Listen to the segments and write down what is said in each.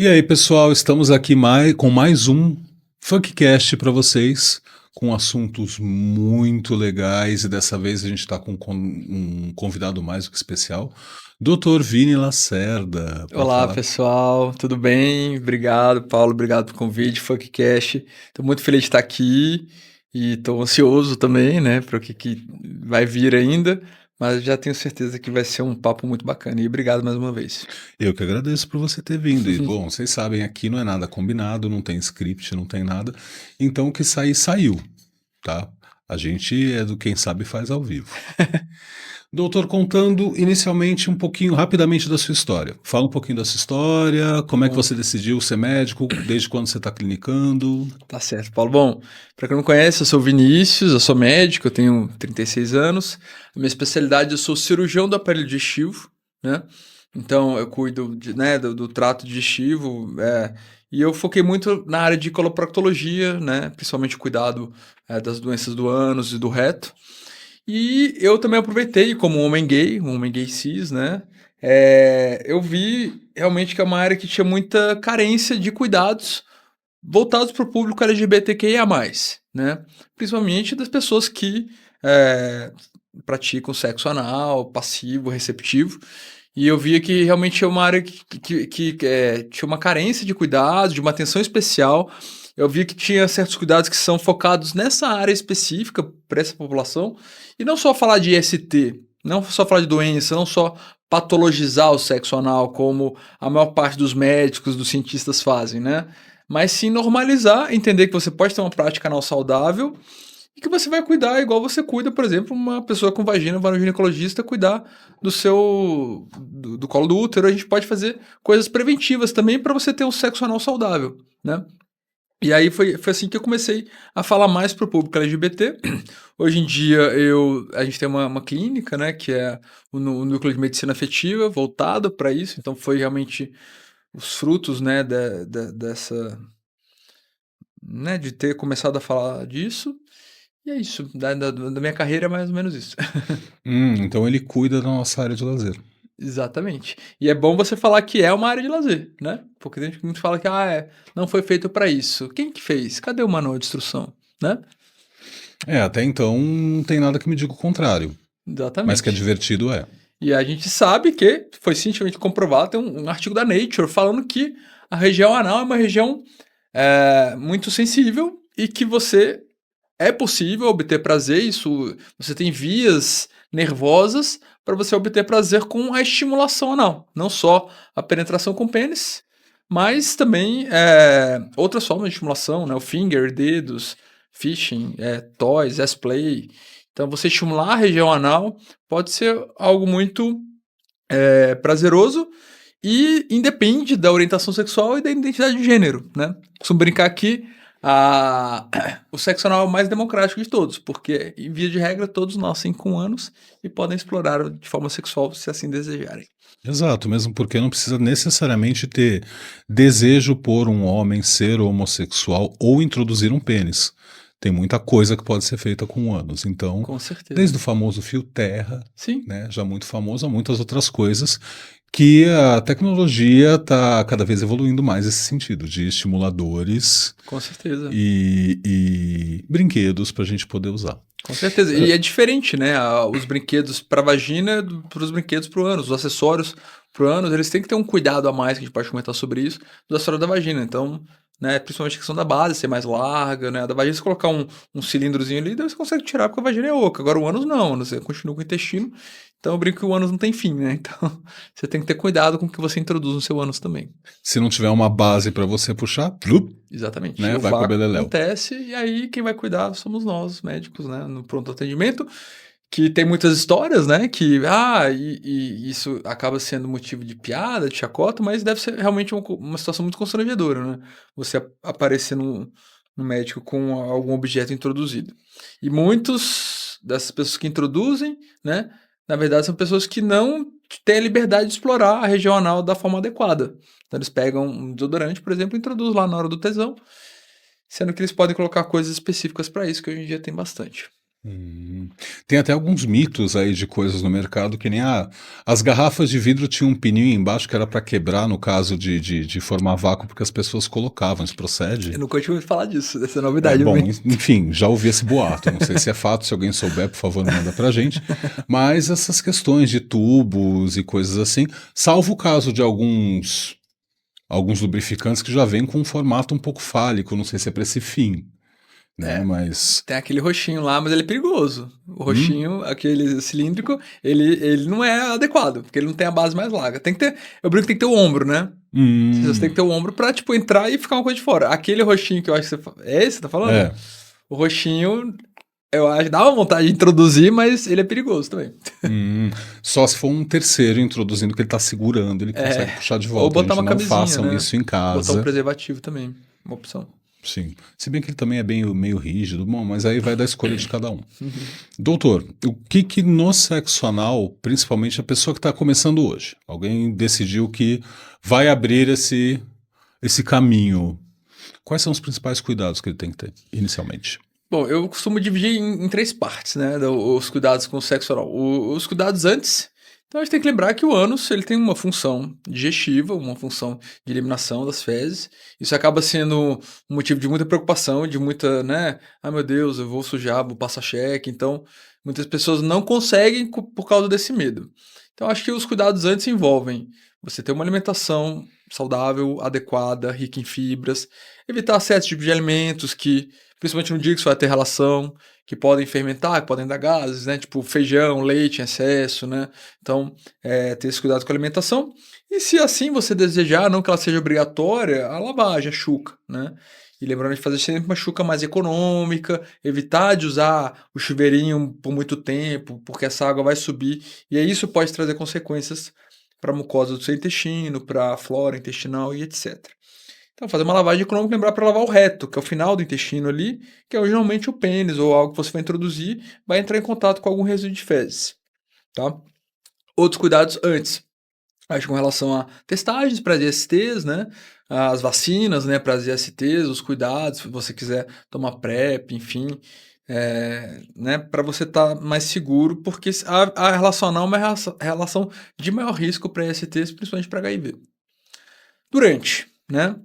E aí, pessoal, estamos aqui com mais um Funkcast para vocês, com assuntos muito legais, e dessa vez a gente está com um convidado mais do que especial, Dr. Vini Lacerda. Pode Olá, falar? pessoal, tudo bem? Obrigado, Paulo, obrigado pelo convite, Funkcast. Estou muito feliz de estar aqui e estou ansioso também, né, para o que vai vir ainda, mas já tenho certeza que vai ser um papo muito bacana. E obrigado mais uma vez. Eu que agradeço por você ter vindo. E, bom, vocês sabem, aqui não é nada combinado, não tem script, não tem nada. Então, o que sair, saiu, tá? A gente é do quem sabe faz ao vivo. Doutor, contando inicialmente um pouquinho, rapidamente da sua história. Fala um pouquinho da sua história, como é que Bom, você decidiu ser médico, desde quando você está clinicando. tá certo, Paulo. Bom, para quem não conhece, eu sou Vinícius, eu sou médico, eu tenho 36 anos. A minha especialidade, eu sou cirurgião do aparelho digestivo, né? Então, eu cuido né, do trato digestivo, e eu foquei muito na área de coloproctologia, né? Principalmente cuidado das doenças do ânus e do reto. E eu também aproveitei, como um homem gay cis, né? Eu vi realmente que é uma área que tinha muita carência de cuidados voltados para o público LGBTQIA+, né? Principalmente das pessoas que eh, praticam sexo anal, passivo, receptivo. E eu via que realmente é uma área que tinha uma carência de cuidados, de uma atenção especial. Eu via que tinha certos cuidados que são focados nessa área específica para essa população. E não só falar de IST, não só falar de doença, não só patologizar o sexo anal, como a maior parte dos médicos, dos cientistas fazem, né? Mas sim normalizar, entender que você pode ter uma prática anal saudável e que você vai cuidar igual você cuida, por exemplo, uma pessoa com vagina, vai no ginecologista cuidar do colo do útero. A gente pode fazer coisas preventivas também para você ter um sexo anal saudável, né? E aí foi assim que eu comecei a falar mais para o público LGBT. Hoje em dia a gente tem uma clínica, né, que é o núcleo de medicina afetiva voltado para isso. Então foi realmente os frutos, né, dessa, né, de ter começado a falar disso. E é isso, da minha carreira é mais ou menos isso. Então ele cuida da nossa área de lazer. Exatamente. E é bom você falar que é uma área de lazer, né? Porque tem gente que muito fala que não foi feito para isso. Quem que fez? Cadê o manual de instrução, né? Até então não tem nada que me diga o contrário, mas que é Exatamente. divertido é. E a gente sabe que foi cientificamente comprovado, tem um artigo da Nature falando que a região anal é uma região muito sensível e que é possível obter prazer, isso você tem vias nervosas para você obter prazer com a estimulação anal, não só a penetração com pênis, mas também outras formas de estimulação, né? O finger, dedos, fishing, toys, S-play. Então, você estimular a região anal pode ser algo muito prazeroso e independe da orientação sexual e da identidade de gênero, né? Costumo brincar que o sexo anal é o mais democrático de todos, porque, em via de regra, todos nascem com anos e podem explorar de forma sexual se assim desejarem. Exato, mesmo porque não precisa necessariamente ter desejo por um homem ser homossexual ou introduzir um pênis. Tem muita coisa que pode ser feita com ânus. Então, Com certeza. desde o famoso fio terra, Sim, né, já muito famoso, a muitas outras coisas que a tecnologia está cada vez evoluindo mais nesse sentido, de estimuladores com certeza. e brinquedos para a gente poder usar. Com certeza. E é diferente, né? Os brinquedos para vagina para os brinquedos para o ânus, os acessórios para o ânus, eles têm que ter um cuidado a mais, que a gente pode comentar sobre isso, do acessório da vagina. Então, né, principalmente a questão da base ser mais larga, né? A da vagina, se colocar um cilindrozinho ali, daí você consegue tirar porque a vagina é oca. Agora o ânus não, você continua com o intestino. Então eu brinco que o ânus não tem fim, né? Então você tem que ter cuidado com o que você introduz no seu ânus também. Se não tiver uma base para você puxar, plup, Exatamente. né, O vai pro vácuo beleléu. acontece e aí quem vai cuidar somos nós, os médicos, né, no pronto atendimento, que tem muitas histórias, né, e isso acaba sendo motivo de piada, de chacota, mas deve ser realmente uma situação muito constrangedora, né, você aparecer no médico com algum objeto introduzido. E muitos dessas pessoas que introduzem, né, na verdade são pessoas que não têm a liberdade de explorar a região anal da forma adequada. Então eles pegam um desodorante, por exemplo, e introduzem lá na hora do tesão, sendo que eles podem colocar coisas específicas para isso, que hoje em dia tem bastante. Tem até alguns mitos aí de coisas no mercado que nem as garrafas de vidro tinham um pininho embaixo que era para quebrar no caso de formar vácuo porque as pessoas colocavam. Isso procede? Eu nunca tinha ouvido falar disso, dessa é É, novidade pra bom, mim. enfim, já ouvi esse boato. Não sei se é fato, se alguém souber, por favor, manda pra gente. Mas essas questões de tubos e coisas assim, salvo o caso de alguns lubrificantes que já vêm com um formato um pouco fálico, não sei se é para esse fim, né? É, Mas. tem aquele roxinho lá, mas ele é perigoso. O Hum? roxinho, aquele cilíndrico, ele não é adequado, porque ele não tem a base mais larga. Tem que ter, eu brinco que tem que ter o ombro, né? Você tem que Hum. ter o ombro pra, tipo, entrar e ficar uma coisa de fora. Aquele roxinho que eu acho que você... É esse que você tá falando? É. O roxinho, eu acho, dá uma vontade de introduzir, mas ele é perigoso também. Hum. Só se for um terceiro introduzindo que ele está segurando, ele É, consegue puxar de ou volta. botar Gente, uma não camisinha, façam né? isso em Botar um casa. preservativo também, uma opção. Sim. Se bem que ele também é bem, meio rígido, bom, mas aí vai da escolha de cada um. Doutor, o que que no sexo anal, principalmente a pessoa que está começando hoje, alguém decidiu que vai abrir esse caminho, quais são os principais cuidados que ele tem que ter inicialmente? Bom, eu costumo dividir em três partes, né? Os cuidados com o sexo oral. Os cuidados antes. Então a gente tem que lembrar que o ânus ele tem uma função digestiva, uma função de eliminação das fezes. Isso acaba sendo um motivo de muita preocupação, de muita, né? Ah, meu Deus, eu vou sujar, vou passar cheque. Então, muitas pessoas não conseguem por causa desse medo. Então, acho que os cuidados antes envolvem você ter uma alimentação saudável, adequada, rica em fibras, evitar certos tipos de alimentos que principalmente no dia que você vai ter relação, que podem fermentar, que podem dar gases, né? Tipo feijão, leite em excesso, né? Então, ter esse cuidado com a alimentação. E se assim você desejar, não que ela seja obrigatória, a lavagem, a chuca, né? E lembrando de fazer sempre uma chuca mais econômica, evitar de usar o chuveirinho por muito tempo, porque essa água vai subir, e aí isso pode trazer consequências para a mucosa do seu intestino, para a flora intestinal e etc. Então, fazer uma lavagem econômica, lembrar para lavar o reto, que é o final do intestino ali, que é geralmente o pênis ou algo que você vai introduzir, vai entrar em contato com algum resíduo de fezes, tá? Outros cuidados antes, acho que com relação a testagens para as ISTs, né? As vacinas, né, para as ISTs, os cuidados, se você quiser tomar PrEP, enfim, né, para você estar mais seguro, porque a relação anal é uma relação de maior risco para ISTs, principalmente para HIV. Durante, né?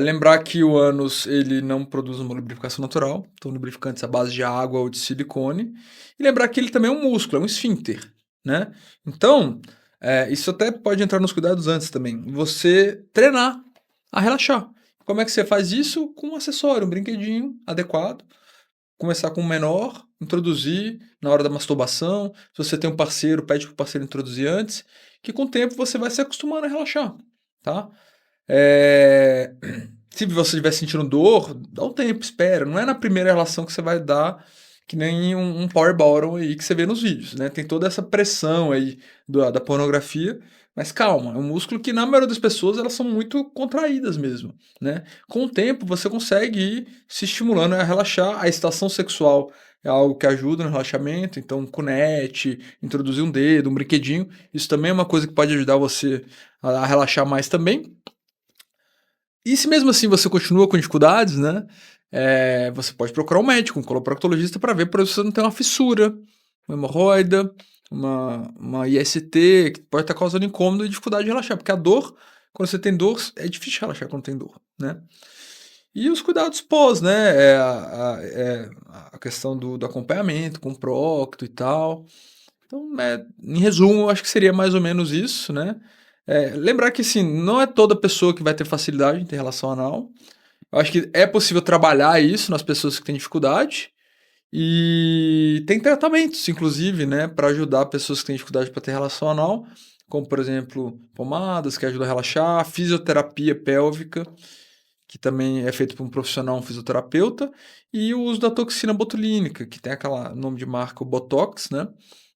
Lembrar que o ânus ele não produz uma lubrificação natural, então lubrificantes à base de água ou de silicone. E lembrar que ele também é um músculo, é um esfíncter, né? Então, isso até pode entrar nos cuidados antes também. Você treinar a relaxar. Como é que você faz isso? Com um acessório, um brinquedinho adequado. Começar com o menor, introduzir na hora da masturbação. Se você tem um parceiro, pede para o parceiro introduzir antes, que com o tempo você vai se acostumando a relaxar, tá? É, Se você estiver sentindo dor, dá um tempo, espera. Não é na primeira relação que você vai dar que nem um power bottom aí que você vê nos vídeos, né? Tem toda essa pressão aí da pornografia, mas calma, é um músculo que na maioria das pessoas elas são muito contraídas mesmo, né? Com o tempo você consegue ir se estimulando a relaxar. A excitação sexual é algo que ajuda no relaxamento, então um cunete, introduzir um dedo, um brinquedinho, isso também é uma coisa que pode ajudar você a relaxar mais também. E se mesmo assim você continua com dificuldades, né? Você pode procurar um médico, um coloproctologista, para ver para você não ter uma fissura, uma hemorroida, uma IST, que pode estar causando incômodo e dificuldade de relaxar. Porque a dor, quando você tem dor, é difícil relaxar quando tem dor, né? E os cuidados pós, né? A questão do acompanhamento com o procto e tal. Então, em resumo, eu acho que seria mais ou menos isso, né? Lembrar que, assim, não é toda pessoa que vai ter facilidade em ter relação anal. Eu acho que é possível trabalhar isso nas pessoas que têm dificuldade. E tem tratamentos, inclusive, né, para ajudar pessoas que têm dificuldade para ter relação anal, como, por exemplo, pomadas que ajudam a relaxar, fisioterapia pélvica, que também é feito por um profissional, um fisioterapeuta, e o uso da toxina botulínica, que tem aquela nome de marca, o Botox, né,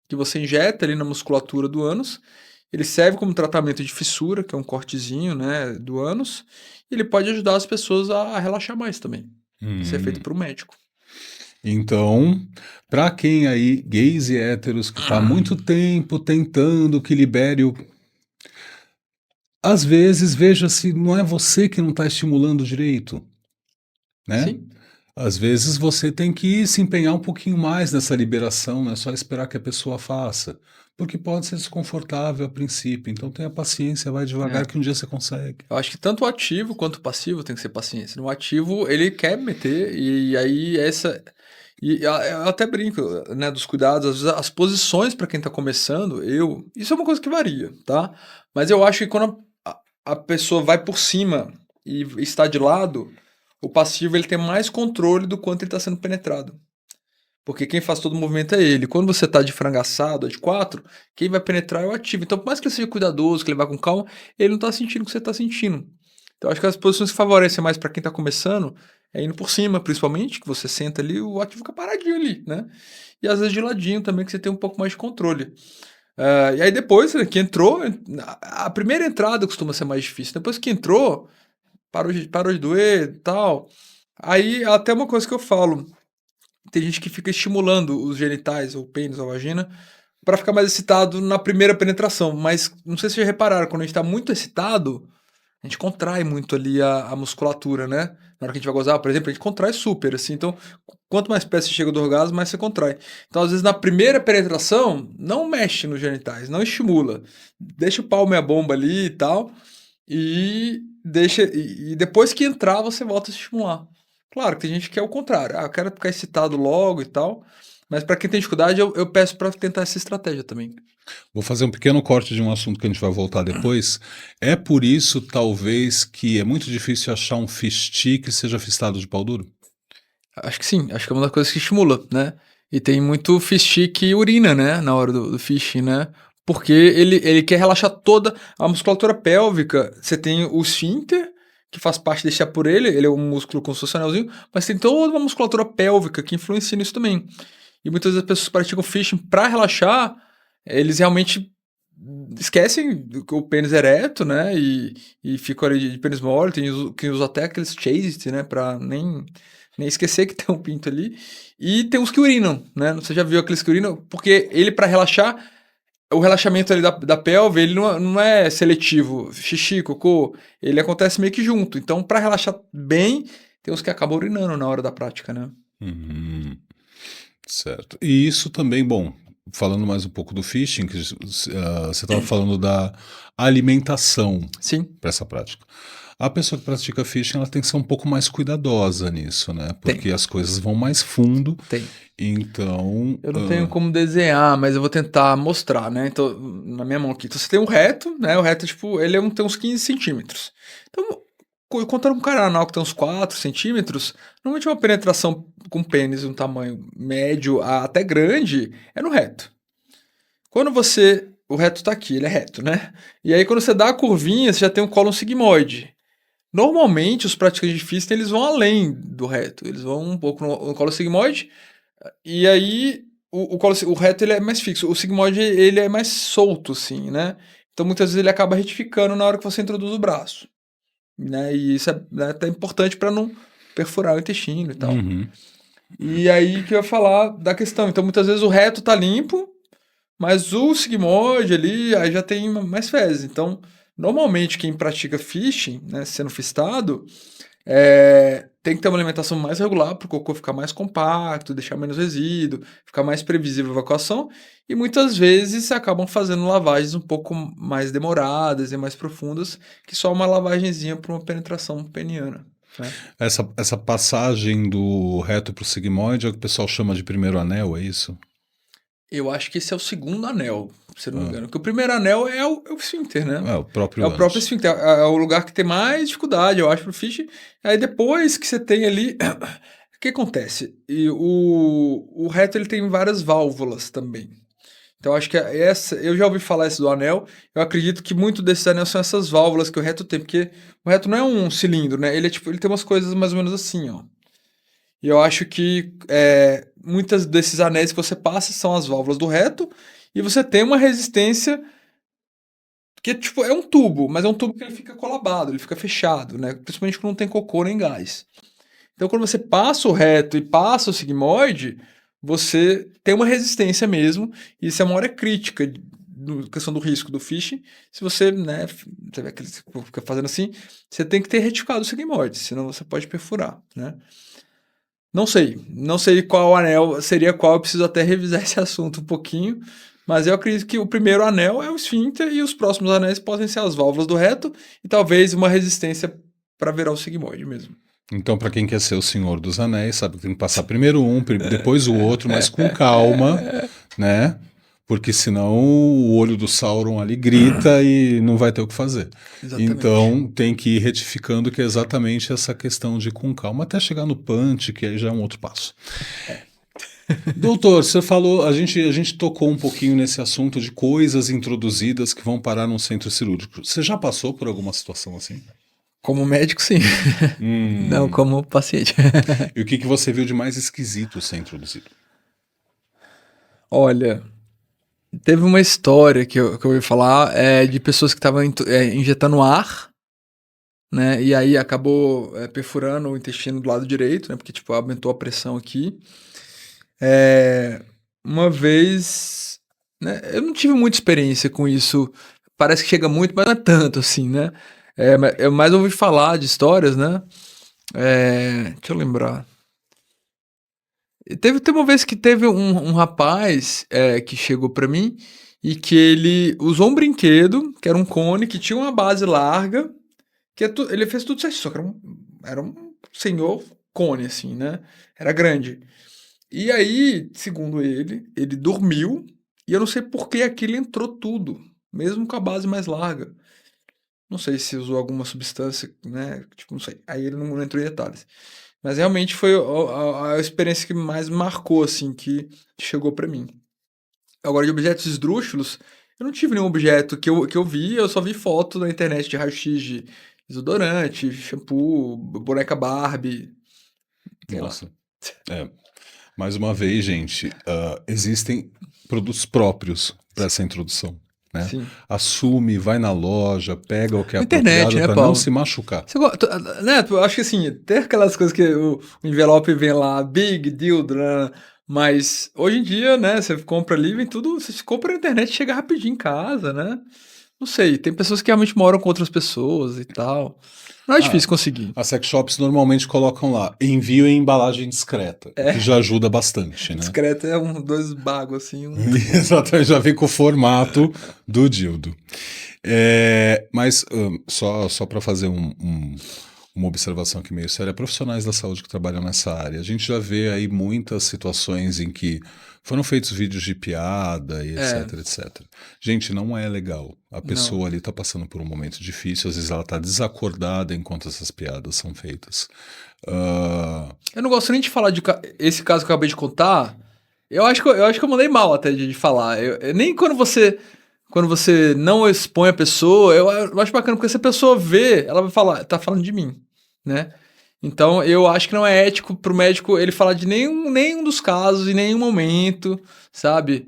que você injeta ali na musculatura do ânus. Ele serve como tratamento de fissura, que é um cortezinho, né, do ânus, e ele pode ajudar as pessoas a relaxar mais também. Isso é feito Hum. por um médico. Então, para quem aí, gays e héteros, que está há muito tempo tentando que libere o. Às vezes, veja se não é você que não está estimulando direito, né? Sim? Às vezes você tem que se empenhar um pouquinho mais nessa liberação, não é só esperar que a pessoa faça, porque pode ser desconfortável a princípio, então tenha paciência, vai devagar É. que um dia você consegue. Eu acho que tanto o ativo quanto o passivo tem que ser paciência. No ativo, ele quer meter, e aí essa. Eu até brinco, né, dos cuidados, às vezes as posições para quem tá começando, isso é uma coisa que varia, tá? Mas eu acho que quando a pessoa vai por cima e está de lado, o passivo ele tem mais controle do quanto ele está sendo penetrado. Porque quem faz todo o movimento é ele. Quando você tá de frangaçado, de quatro, quem vai penetrar é o ativo. Então, por mais que ele seja cuidadoso, que ele vá com calma, ele não tá sentindo o que você tá sentindo. Então, acho que as posições que favorecem mais para quem tá começando é indo por cima, principalmente, que você senta ali, o ativo fica paradinho ali, né? E às vezes de ladinho também, que você tem um pouco mais de controle. E aí depois né, que entrou, a primeira entrada costuma ser mais difícil. Depois que entrou, parou de doer e tal. Aí até uma coisa que eu falo, tem gente que fica estimulando os genitais, ou pênis, ou vagina, para ficar mais excitado na primeira penetração. Mas não sei se vocês já repararam, quando a gente tá muito excitado, a gente contrai muito ali a musculatura, né? Na hora que a gente vai gozar, por exemplo, a gente contrai super, assim. Então, quanto mais perto você chega do orgasmo, mais você contrai. Então, às vezes, na primeira penetração, não mexe nos genitais, não estimula. Deixa o pau meia bomba ali e tal. E depois que entrar, você volta a se estimular. Claro que tem gente que é o contrário. Eu quero ficar excitado logo e tal. Mas para quem tem dificuldade, eu peço para tentar essa estratégia também. Vou fazer um pequeno corte de um assunto que a gente vai voltar depois. É por isso, talvez, que é muito difícil achar um fisti que seja fistado de pau duro? Acho que sim, acho que é uma das coisas que estimula, né? E tem muito fischi que urina, né? Na hora do fischi, né? Porque ele quer relaxar toda a musculatura pélvica. Você tem o esfíncter, que faz parte desse apurelho, ele é um músculo com um anelzinho, mas tem toda uma musculatura pélvica que influencia nisso também. E muitas vezes as pessoas praticam fishing para relaxar, eles realmente esquecem o pênis ereto, né? E ficam ali de pênis mole, tem quem usa até aqueles chaste, né? Pra nem esquecer que tem um pinto ali. E tem os que urinam, né? Você já viu aqueles que urinam? Porque ele, para relaxar, o relaxamento ali da pelve, ele não é seletivo. Xixi, cocô, ele acontece meio que junto. Então, para relaxar bem, tem os que acabam urinando na hora da prática, né? Uhum. Certo. E isso também, bom, falando mais um pouco do fishing, que você estava falando da alimentação Sim, para essa prática. A pessoa que pratica fishing, ela tem que ser um pouco mais cuidadosa nisso, né? tem, Porque as coisas vão mais fundo, tem. então. Eu não tenho como desenhar, mas eu vou tentar mostrar, né? Então, na minha mão aqui. Então, você tem um reto, né? O reto, tipo, ele tem uns 15 centímetros. Então, contando com um cara anal que tem uns 4 centímetros, normalmente uma penetração com pênis de um tamanho médio a até grande é no reto. Quando você. O reto tá aqui, ele é reto, né? E aí, quando você dá a curvinha, você já tem um cólon sigmoide. Normalmente, os praticantes de fisting, eles vão além do reto. Eles vão um pouco no colo sigmoide, e aí o reto ele é mais fixo. O sigmoide ele é mais solto, assim, né? Então muitas vezes ele acaba retificando na hora que você introduz o braço, né? E isso é, né, até importante para não perfurar o intestino e tal. Uhum. E aí que eu ia falar da questão. Então muitas vezes o reto tá limpo, mas o sigmoide ali aí já tem mais fezes. Então normalmente quem pratica fishing, né, sendo fistado, tem que ter uma alimentação mais regular para o cocô ficar mais compacto, deixar menos resíduo, ficar mais previsível a evacuação. E muitas vezes acabam fazendo lavagens um pouco mais demoradas e mais profundas, que só uma lavagenzinha para uma penetração peniana, né? Essa passagem do reto para o sigmoide é o que o pessoal chama de primeiro anel, é isso? Eu acho que esse é o segundo anel, se eu não me Ah, engano. Porque o primeiro anel é o esfíncter, né? é, o É próprio o próprio antes. esfíncter. É o lugar que tem mais dificuldade, eu acho, pro fish. Aí depois que você tem ali. O que acontece? O reto ele tem várias válvulas também. Então acho que eu já ouvi falar isso do anel. Eu acredito que muito desses anéis são essas válvulas que o reto tem, porque o reto não é um cilindro, né? Ele é tipo, ele tem umas coisas mais ou menos assim, ó. E eu acho que muitas desses anéis que você passa são as válvulas do reto, e você tem uma resistência que tipo, é um tubo, mas é um tubo que ele fica colabado, ele fica fechado, né? Principalmente quando não tem cocô nem gás. Então, quando você passa o reto e passa o sigmoide, você tem uma resistência mesmo, e isso é uma hora crítica na questão do risco do phishing. Se você, né, você vê aquele que fica fazendo assim, você tem que ter retificado o sigmoide, senão você pode perfurar, né? Não sei. Não sei qual anel seria qual. Eu preciso até revisar esse assunto um pouquinho. Mas eu acredito que o primeiro anel é o esfíncter e os próximos anéis podem ser as válvulas do reto e talvez uma resistência para virar o sigmoide mesmo. Então, para quem quer ser o Senhor dos Anéis, sabe que tem que passar primeiro um, depois o outro, mas com calma, né? Porque senão o olho do Sauron ali grita e não vai ter o que fazer. Exatamente. Então, tem que ir retificando que é exatamente essa questão de ir com calma, até chegar no punch, que aí já é um outro passo. Doutor, você falou, a gente tocou um pouquinho nesse assunto de coisas introduzidas que vão parar num centro cirúrgico. Você já passou por alguma situação assim? Como médico, sim. Não como paciente. E o que você viu de mais esquisito ser introduzido? Olha, teve uma história que eu ouvi falar de pessoas que estavam injetando ar, né? E aí acabou perfurando o intestino do lado direito, né? Porque, tipo, aumentou a pressão aqui. Uma vez, né? Eu não tive muita experiência com isso. Parece que chega muito, mas não é tanto assim, né? Eu mais ouvi falar de histórias, né? Deixa eu lembrar. Teve uma vez que teve um rapaz que chegou pra mim e que ele usou um brinquedo, que era um cone, que tinha uma base larga, ele fez tudo certo, só que era um senhor cone, assim, né? Era grande. E aí, segundo ele dormiu e eu não sei por que aquilo entrou tudo, mesmo com a base mais larga. Não sei se usou alguma substância, né? Tipo, não sei. Aí ele não entrou em detalhes. Mas realmente foi a experiência que mais marcou, assim, que chegou pra mim. Agora, de objetos esdrúxulos, eu não tive nenhum objeto que eu vi, eu só vi foto na internet de raio-x de desodorante, shampoo, boneca Barbie, sei lá. Nossa. Mais uma vez, gente, existem produtos próprios para essa introdução. Né? Sim. Assume, vai na loja, pega o que é Na internet, apropriado né, para não Paulo? se machucar. Né, eu acho que assim, tem aquelas coisas que o envelope vem lá, big deal, né, mas hoje em dia, né, você compra ali, vem tudo, você compra na internet e chega rapidinho em casa, né? Não sei, tem pessoas que realmente moram com outras pessoas e tal. Não é difícil conseguir. As sex shops normalmente colocam lá, envio em embalagem discreta, que já ajuda bastante, né? Discreto é dois bagos assim. Exatamente, já vem com o formato do dildo. Mas só para fazer uma observação aqui meio séria, profissionais da saúde que trabalham nessa área, a gente já vê aí muitas situações em que foram feitos vídeos de piada e etc, etc. Gente, não é legal. A pessoa ali está passando por um momento difícil, às vezes ela está desacordada enquanto essas piadas são feitas. Eu não gosto nem de falar de esse caso que eu acabei de contar. Eu acho que eu mandei mal até de falar. Nem quando você não expõe a pessoa, eu acho bacana, porque se a pessoa vê, ela vai falar, tá falando de mim, né? Então, eu acho que não é ético pro médico ele falar de nenhum dos casos, em nenhum momento, sabe?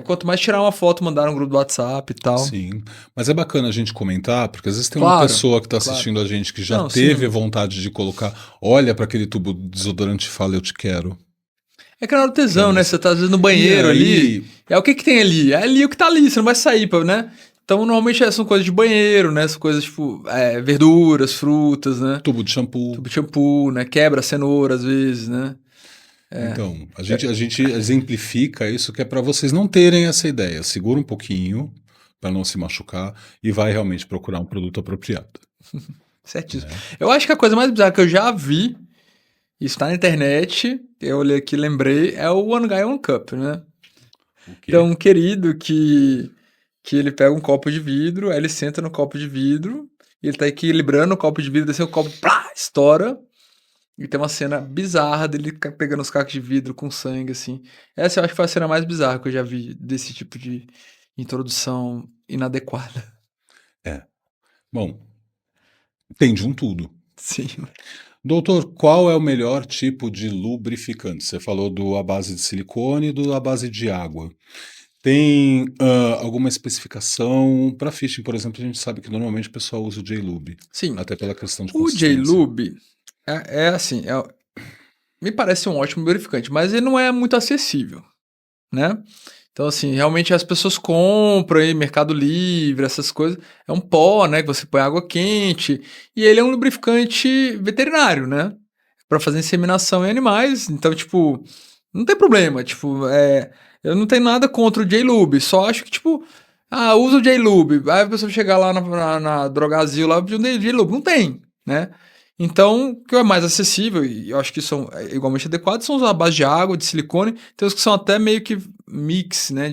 Quanto mais tirar uma foto, mandar no grupo do WhatsApp e tal. Sim, mas é bacana a gente comentar, porque às vezes tem uma Claro, pessoa que está assistindo a gente que já Não, teve sim. a vontade de colocar, olha para aquele tubo de desodorante e fala, eu te quero. É que na hora do tesão, Quero né? isso. Você tá às vezes no banheiro E aí- ali. O que tem ali? É ali o que tá ali, você não vai sair, né? Então, normalmente são coisas de banheiro, né? São coisas tipo verduras, frutas, né? Tubo de shampoo. Tubo de shampoo, né? Quebra a cenoura às vezes, né? Então, a gente exemplifica isso que é para vocês não terem essa ideia. Segura um pouquinho para não se machucar e vai realmente procurar um produto apropriado. Certíssimo. Eu acho que a coisa mais bizarra que eu já vi, isso tá na internet, eu olhei aqui e lembrei, é o One Guy One Cup, né? O quê? Então, um querido que ele pega um copo de vidro, aí ele senta no copo de vidro, e ele tá equilibrando o copo de vidro, desceu o copo, plá, estoura, e tem uma cena bizarra dele pegando os cacos de vidro com sangue, assim. Essa eu acho que foi a cena mais bizarra que eu já vi desse tipo de introdução inadequada. Bom, tem de um tudo. Sim. Doutor, qual é o melhor tipo de lubrificante? Você falou do à base de silicone e do à base de água. Tem alguma especificação? Para fishing, por exemplo, a gente sabe que normalmente o pessoal usa o J-Lube. Sim. Até pela questão de O consistência. J-Lube assim, me parece um ótimo lubrificante, mas ele não é muito acessível, né? Então, assim, realmente as pessoas compram aí, Mercado Livre, essas coisas. É um pó, né? Que você põe água quente. E ele é um lubrificante veterinário, né? para fazer inseminação em animais. Então, tipo, não tem problema. Tipo, eu não tenho nada contra o J-Lube. Só acho que, tipo, usa o J-Lube. Aí a pessoa chegar lá na Drogazil lá pedir um J-Lube. Não tem, né? Então, o que é mais acessível, e eu acho que são igualmente adequados, são os à base de água, de silicone. Tem os que são até meio que mix, né,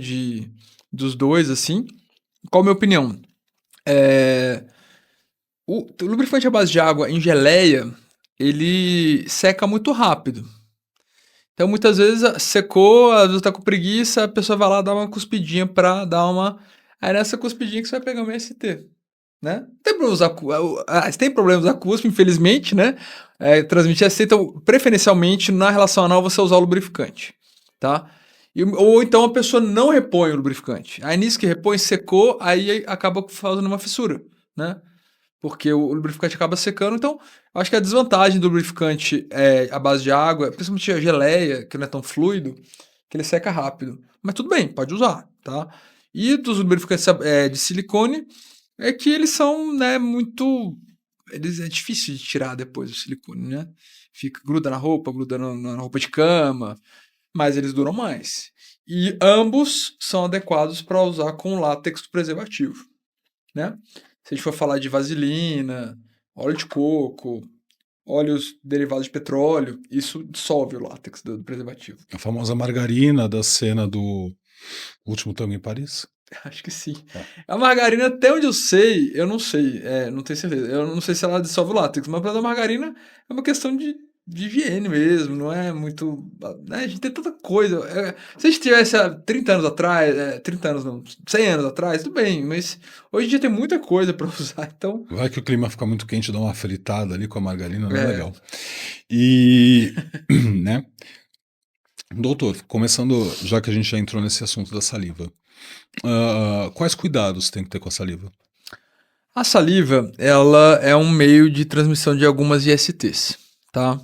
dos dois, assim. Qual a minha opinião? O lubrificante à base de água em geleia, ele seca muito rápido. Então, muitas vezes, secou, às vezes tá com preguiça, a pessoa vai lá dar uma cuspidinha pra dar uma... Aí nessa cuspidinha que você vai pegar um MST, né? Tem problema usar, tem problema usar cuspe, infelizmente, né? Transmitir ST, então, preferencialmente, na relação anal, você usar o lubrificante, tá? Ou então a pessoa não repõe o lubrificante. Aí nisso que repõe, secou, aí acaba fazendo uma fissura, né? Porque o lubrificante acaba secando. Então, eu acho que a desvantagem do lubrificante à base de água, principalmente a geleia, que não é tão fluido, que ele seca rápido. Mas tudo bem, pode usar, tá? E dos lubrificantes de silicone, é que eles são, né, muito... é difícil de tirar depois o silicone, né? Gruda na roupa, gruda na roupa de cama, mas eles duram mais. E ambos são adequados para usar com látex do preservativo, né? Se a gente for falar de vaselina, óleo de coco, óleos derivados de petróleo, isso dissolve o látex do preservativo. A famosa margarina da cena do Último Tango em Paris. Acho que sim. A margarina, até onde eu sei, eu não sei, não tenho certeza. Eu não sei se ela dissolve o látex, mas para a margarina é uma questão de higiene mesmo, não é muito. Né, a gente tem tanta coisa. Se a gente tivesse há 30 anos atrás, 30 anos não, 100 anos atrás, tudo bem, mas hoje em dia tem muita coisa para usar, então. Vai que o clima fica muito quente, dá uma fritada ali com a margarina, não é É, legal. E, né? Doutor, começando, já que a gente já entrou nesse assunto da saliva, quais cuidados tem que ter com a saliva? A saliva, ela é um meio de transmissão de algumas ISTs, tá?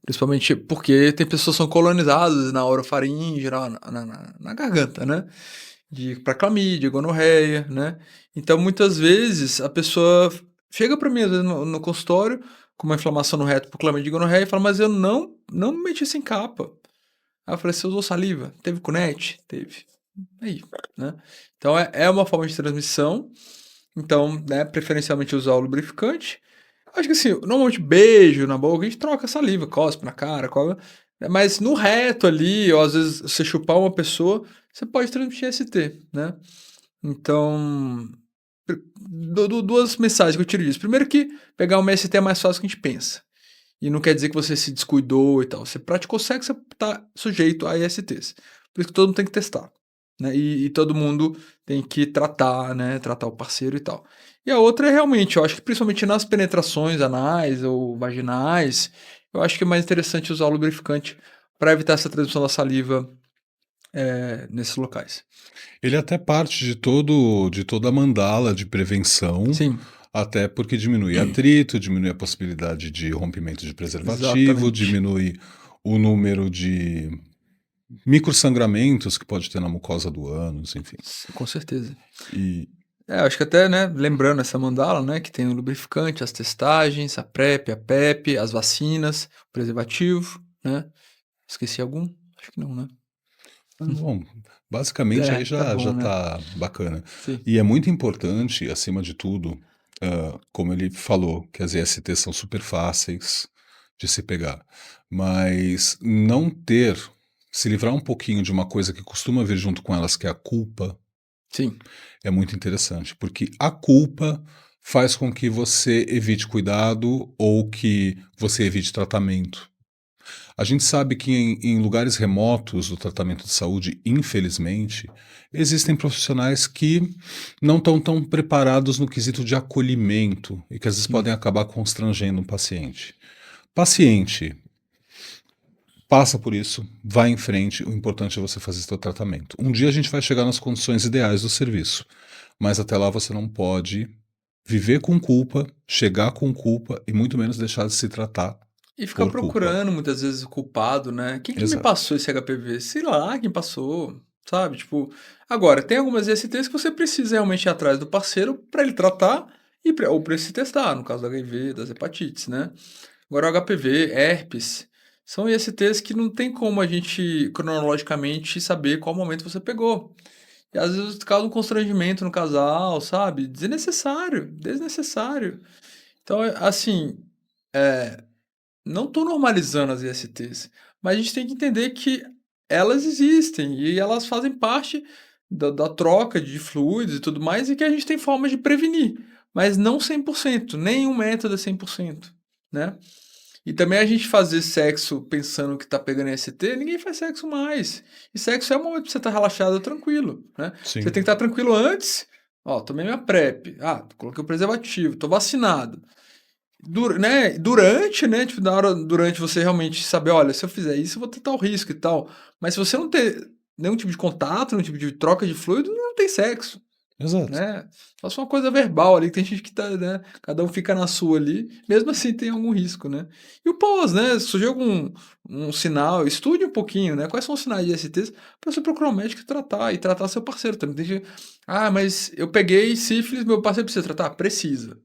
Principalmente porque tem pessoas que são colonizadas na orofaringe, na garganta, né? Pra clamídia, gonorreia, né? Então, muitas vezes, a pessoa chega pra mim, às vezes, no consultório, com uma inflamação no reto por clamídia e gonorreia, e fala, mas eu não me meti sem capa. Aí eu falei, você usou saliva? Teve cunete? Teve. Aí, né? Então, é uma forma de transmissão. Então, né, preferencialmente usar o lubrificante. Acho que assim, normalmente beijo na boca, a gente troca saliva, cospe na cara, mas no reto ali, ou às vezes você chupar uma pessoa, você pode transmitir ST, né? Então, duas mensagens que eu tiro disso. Primeiro que pegar uma ST é mais fácil do que a gente pensa. E não quer dizer que você se descuidou e tal. Você praticou sexo, você está sujeito a ISTs. Por isso que todo mundo tem que testar, né? E todo mundo tem que tratar, né? Tratar o parceiro e tal. E a outra é realmente, eu acho que principalmente nas penetrações anais ou vaginais, eu acho que é mais interessante usar o lubrificante para evitar essa transmissão da saliva nesses locais. Ele é até parte de toda a mandala de prevenção, Sim, até porque diminui atrito, diminui a possibilidade de rompimento de preservativo, exatamente. diminui o número de microsangramentos que pode ter na mucosa do ânus, enfim. Com certeza. E Acho que até, né, lembrando essa mandala, né, que tem o lubrificante, as testagens, a PrEP, a PEP, as vacinas, o preservativo, né? Esqueci algum? Acho que não, né? bom, basicamente aí Tá já bom, né? tá bacana. Sim, E é muito importante, acima de tudo, como ele falou, que as ESTs são super fáceis de se pegar, mas não ter, se livrar um pouquinho de uma coisa que costuma vir junto com elas, que é a culpa, sim, é muito interessante, porque a culpa faz com que você evite cuidado ou que você evite tratamento. A gente sabe que em lugares remotos do tratamento de saúde, infelizmente, existem profissionais que não estão tão preparados no quesito de acolhimento e que às vezes sim. podem acabar constrangendo o paciente. Paciente, passa por isso, vai em frente, o importante é você fazer seu tratamento. Um dia a gente vai chegar nas condições ideais do serviço, mas até lá você não pode viver com culpa, chegar com culpa e muito menos deixar de se tratar E ficar por culpa. procurando muitas vezes o culpado, né? Quem que me Exato. passou esse HPV? Sei lá quem passou, sabe? Tipo, agora, tem algumas ISTs que você precisa realmente ir atrás do parceiro para ele tratar ou para ele se testar, no caso do HIV, das hepatites, né? Agora, o HPV, herpes, são ISTs que não tem como a gente, cronologicamente, saber qual momento você pegou. E às vezes causa um constrangimento no casal, sabe? Desnecessário, desnecessário. Então, assim, não estou normalizando as ISTs, mas a gente tem que entender que elas existem e elas fazem parte da troca de fluidos e tudo mais, e que a gente tem formas de prevenir, mas não 100%, nenhum método é 100%, né? E também a gente fazer sexo pensando que tá pegando IST, ninguém faz sexo mais. E sexo é o momento pra você estar relaxado, tranquilo, né? Você tem Sim. que estar tranquilo antes. Ó, tomei minha PrEP. Ah, coloquei o preservativo, tô vacinado. Né, durante, né, tipo, durante você realmente saber, olha, se eu fizer isso, eu vou ter tal risco e tal. Mas se você não ter nenhum tipo de contato, nenhum tipo de troca de fluido, não tem sexo, Exato. né? Só uma coisa verbal ali, que tem gente que tá, né, cada um fica na sua ali, mesmo assim tem algum risco, né? E o pós, né, se surgiu algum um sinal, estude um pouquinho, né, quais são os sinais de STs para você procurar um médico e tratar seu parceiro também. Tem gente, mas eu peguei sífilis, meu parceiro precisa tratar? Precisa.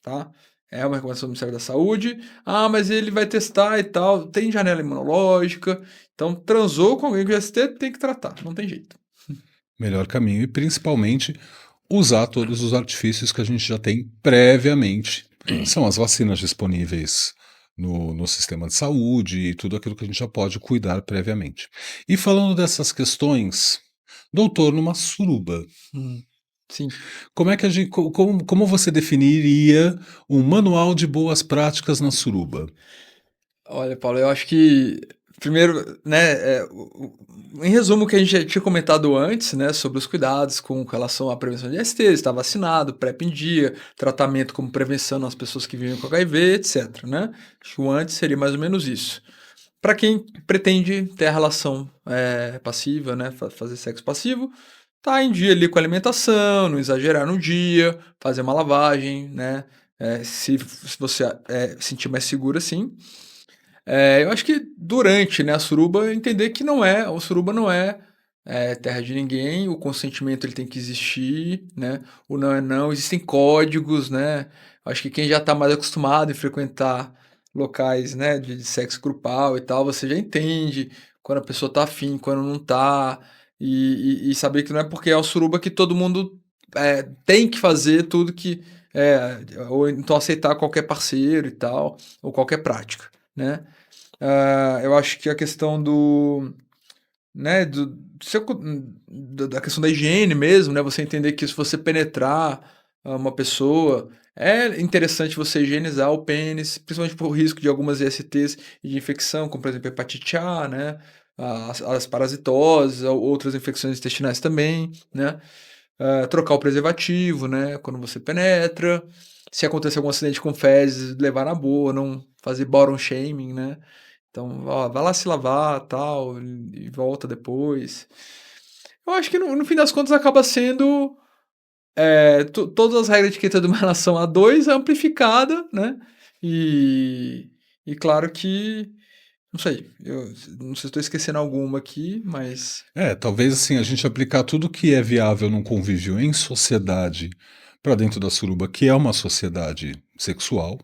Tá? É uma recomendação do Ministério da Saúde. Ah, mas ele vai testar e tal. Tem janela imunológica. Então, transou com alguém com IST, tem que tratar. Não tem jeito. Melhor caminho e principalmente usar todos os artifícios que a gente já tem previamente. São as vacinas disponíveis no sistema de saúde e tudo aquilo que a gente já pode cuidar previamente. E falando dessas questões, doutor, numa suruba, Sim. como é que a gente, como você definiria um manual de boas práticas na suruba? Olha, Paulo, eu acho que primeiro, né, em resumo o que a gente já tinha comentado antes, né, sobre os cuidados com relação à prevenção de STs, estar vacinado, PrEP em dia, tratamento como prevenção nas pessoas que vivem com HIV, etc, né? Acho que o antes seria mais ou menos isso. Para quem pretende ter a relação passiva, né, fazer sexo passivo, tá em dia ali com a alimentação, não exagerar no dia, fazer uma lavagem, né, se você sentir mais seguro assim. Eu acho que durante, né, a suruba, entender que o suruba não é, terra de ninguém, o consentimento ele tem que existir, né, o não é não, existem códigos, né, acho que quem já está mais acostumado em frequentar locais, né, de sexo grupal e tal, você já entende quando a pessoa tá afim, quando não tá, e saber que não é porque é o suruba que todo mundo tem que fazer tudo que, ou então aceitar qualquer parceiro e tal, ou qualquer prática, né. Eu acho que a questão do, né, da questão da higiene mesmo, né, você entender que se você penetrar uma pessoa, é interessante você higienizar o pênis, principalmente por risco de algumas ISTs e de infecção, como por exemplo hepatite A, né, as parasitoses, ou outras infecções intestinais também, né, trocar o preservativo, né, quando você penetra, se acontecer algum acidente com fezes, levar na boa, não fazer bottom shaming, né, então, ó, vai lá se lavar, tal, e volta depois. Eu acho que no fim das contas acaba sendo, todas as regras de etiqueta de uma relação a 2 amplificada, né, e claro que, não sei, eu não sei se estou esquecendo alguma aqui, mas Talvez assim, a gente aplicar tudo que é viável num convívio em sociedade para dentro da suruba, que é uma sociedade sexual,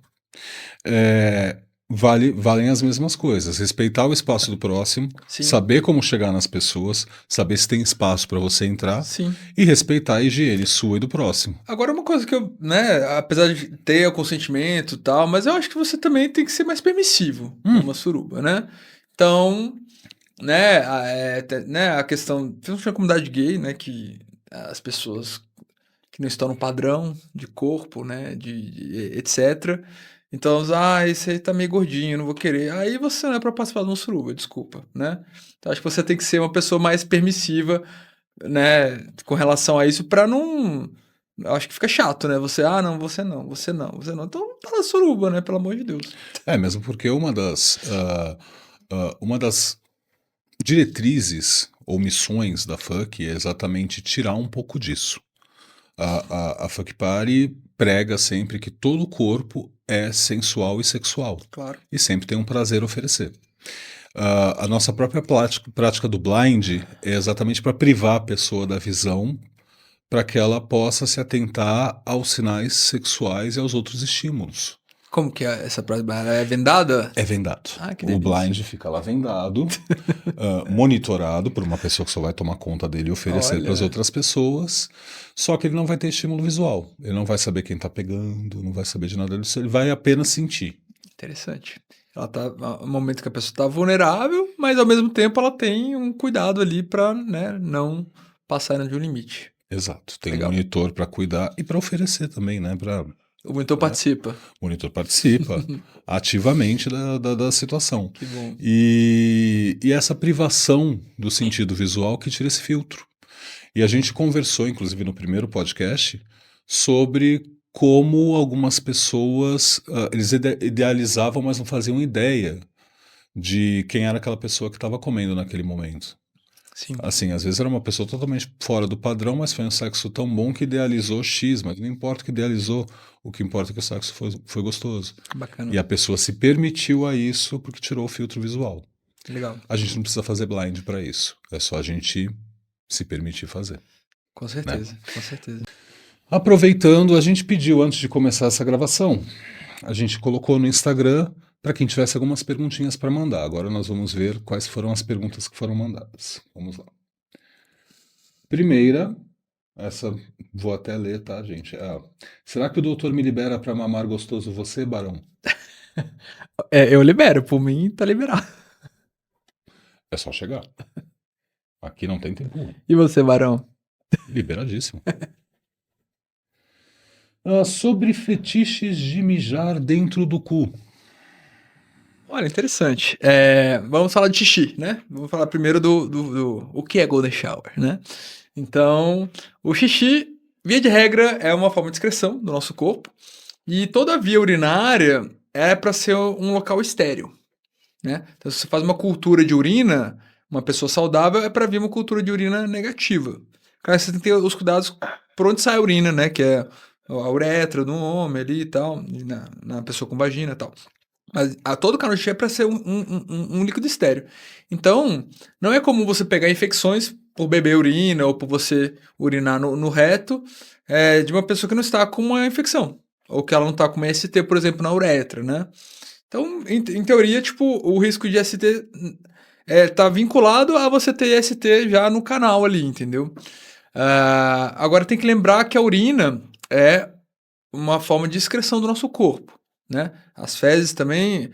é, valem as mesmas coisas. Respeitar o espaço do próximo, sim, saber como chegar nas pessoas, saber se tem espaço para você entrar sim. e respeitar a higiene sua e do próximo. Agora uma coisa que eu, né, apesar de ter o consentimento e tal, mas eu acho que você também tem que ser mais permissivo numa suruba, né. Então, né, né, a questão, principalmente na comunidade gay, né, que as pessoas que não estão no padrão de corpo, né, de etc. Então, esse aí tá meio gordinho, não vou querer. Aí você não é para participar de um suruba, desculpa, né. Então acho que você tem que ser uma pessoa mais permissiva, né, com relação a isso para não, eu acho que fica chato, né, você: "Ah, não, você não, você não, você não", então tá na suruba, né, pelo amor de Deus. Mesmo porque uma das diretrizes ou missões da FUC é exatamente tirar um pouco disso. A Fuck Party prega sempre que todo o corpo é sensual e sexual Claro, e sempre tem um prazer a oferecer. A nossa própria prática do blind é exatamente para privar a pessoa da visão para que ela possa se atentar aos sinais sexuais e aos outros estímulos. Como que é essa prótese? Ela é vendada? É vendado. Ah, que O delícia. blind fica lá vendado, monitorado por uma pessoa que só vai tomar conta dele e oferecer para as Olha. outras pessoas. Só que ele não vai ter estímulo visual. Ele não vai saber quem está pegando, não vai saber de nada disso. Ele vai apenas sentir. Interessante. Ela tá no momento que a pessoa está vulnerável, mas ao mesmo tempo ela tem um cuidado ali para, né, não passar de um limite. Exato. Tem Legal. um monitor para cuidar e para oferecer também, né? O monitor participa. O monitor participa ativamente da situação. Que bom. E essa privação do sentido visual que tira esse filtro. E a gente conversou, inclusive no primeiro podcast, sobre como algumas pessoas eles idealizavam, mas não faziam ideia de quem era aquela pessoa que estava comendo naquele momento. Sim. Assim, às vezes era uma pessoa totalmente fora do padrão, mas foi um sexo tão bom que idealizou X, mas não importa o que idealizou, o que importa é que o sexo foi gostoso. Bacana. E a pessoa se permitiu a isso porque tirou o filtro visual. Legal. A gente não precisa fazer blind para isso, é só a gente se permitir fazer. Com certeza, com certeza. Aproveitando, a gente pediu antes de começar essa gravação, a gente colocou no Instagram para quem tivesse algumas perguntinhas para mandar. Agora nós vamos ver quais foram as perguntas que foram mandadas. Vamos lá. Primeira, essa vou até ler, tá, gente? Será que o doutor me libera para mamar gostoso você, Barão? Eu libero, por mim tá liberado. É só chegar. Aqui não tem tempo ruim. E você, Barão? Liberadíssimo. Sobre fetiches de mijar dentro do cu. Olha, interessante. Vamos falar de xixi, né? Vamos falar primeiro do o que é Golden Shower, né? Então, o xixi, via de regra, é uma forma de excreção do nosso corpo. E toda via urinária é para ser um local estéril, né? Então, se você faz uma cultura de urina, uma pessoa saudável é para vir uma cultura de urina negativa. Cara, você tem que ter os cuidados por onde sai a urina, né? Que é a uretra do homem ali e tal, e na pessoa com vagina e tal. Mas todo canal de xixi é para ser um líquido estéreo. Então, não é comum você pegar infecções por beber urina ou por você urinar no reto de uma pessoa que não está com uma infecção. Ou que ela não está com uma ST, por exemplo, na uretra, né? Então, em teoria, tipo, o risco de ST tá vinculado a você ter ST já no canal ali, entendeu? Agora tem que lembrar que a urina é uma forma de excreção do nosso corpo, né? As fezes também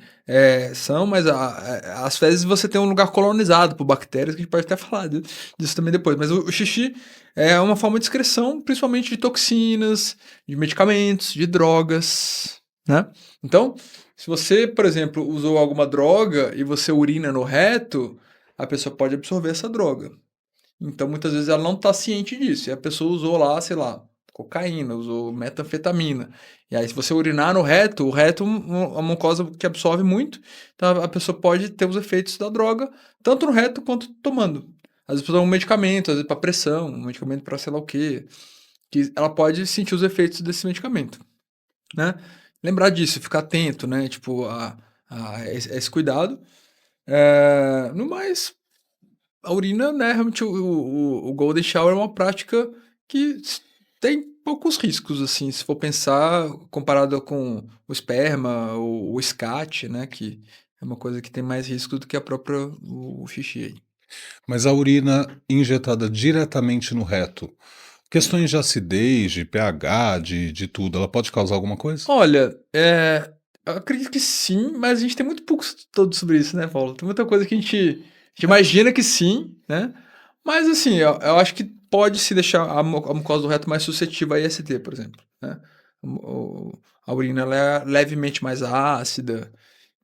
são, mas as fezes você tem um lugar colonizado por bactérias, que a gente pode até falar disso também depois. Mas o xixi é uma forma de excreção, principalmente de toxinas, de medicamentos, de drogas, né? Então, se você, por exemplo, usou alguma droga e você urina no reto, a pessoa pode absorver essa droga. Então, muitas vezes ela não está ciente disso. E a pessoa usou lá, sei lá, cocaína, usou metanfetamina. E aí, se você urinar no reto, o reto é uma mucosa que absorve muito. Então, a pessoa pode ter os efeitos da droga, tanto no reto quanto tomando. Às vezes, precisa de um medicamento, às vezes para pressão, um medicamento para sei lá o quê. Que ela pode sentir os efeitos desse medicamento, né? Lembrar disso, ficar atento, né? Tipo, a esse cuidado. No mais, a urina, né? Realmente o Golden Shower é uma prática que tem poucos riscos, assim, se for pensar, comparado com o esperma, o SCAT, né? Que é uma coisa que tem mais risco do que a própria o xixi aí. Mas a urina injetada diretamente no reto, questões de acidez, de pH, de tudo, ela pode causar alguma coisa? Olha, eu acredito que sim, mas a gente tem muito pouco estudo sobre isso, né, Paulo? Tem muita coisa que a gente imagina que sim, né? Mas assim, eu acho que pode se deixar a mucosa do reto mais suscetível a IST, por exemplo, né? A urina ela é levemente mais ácida,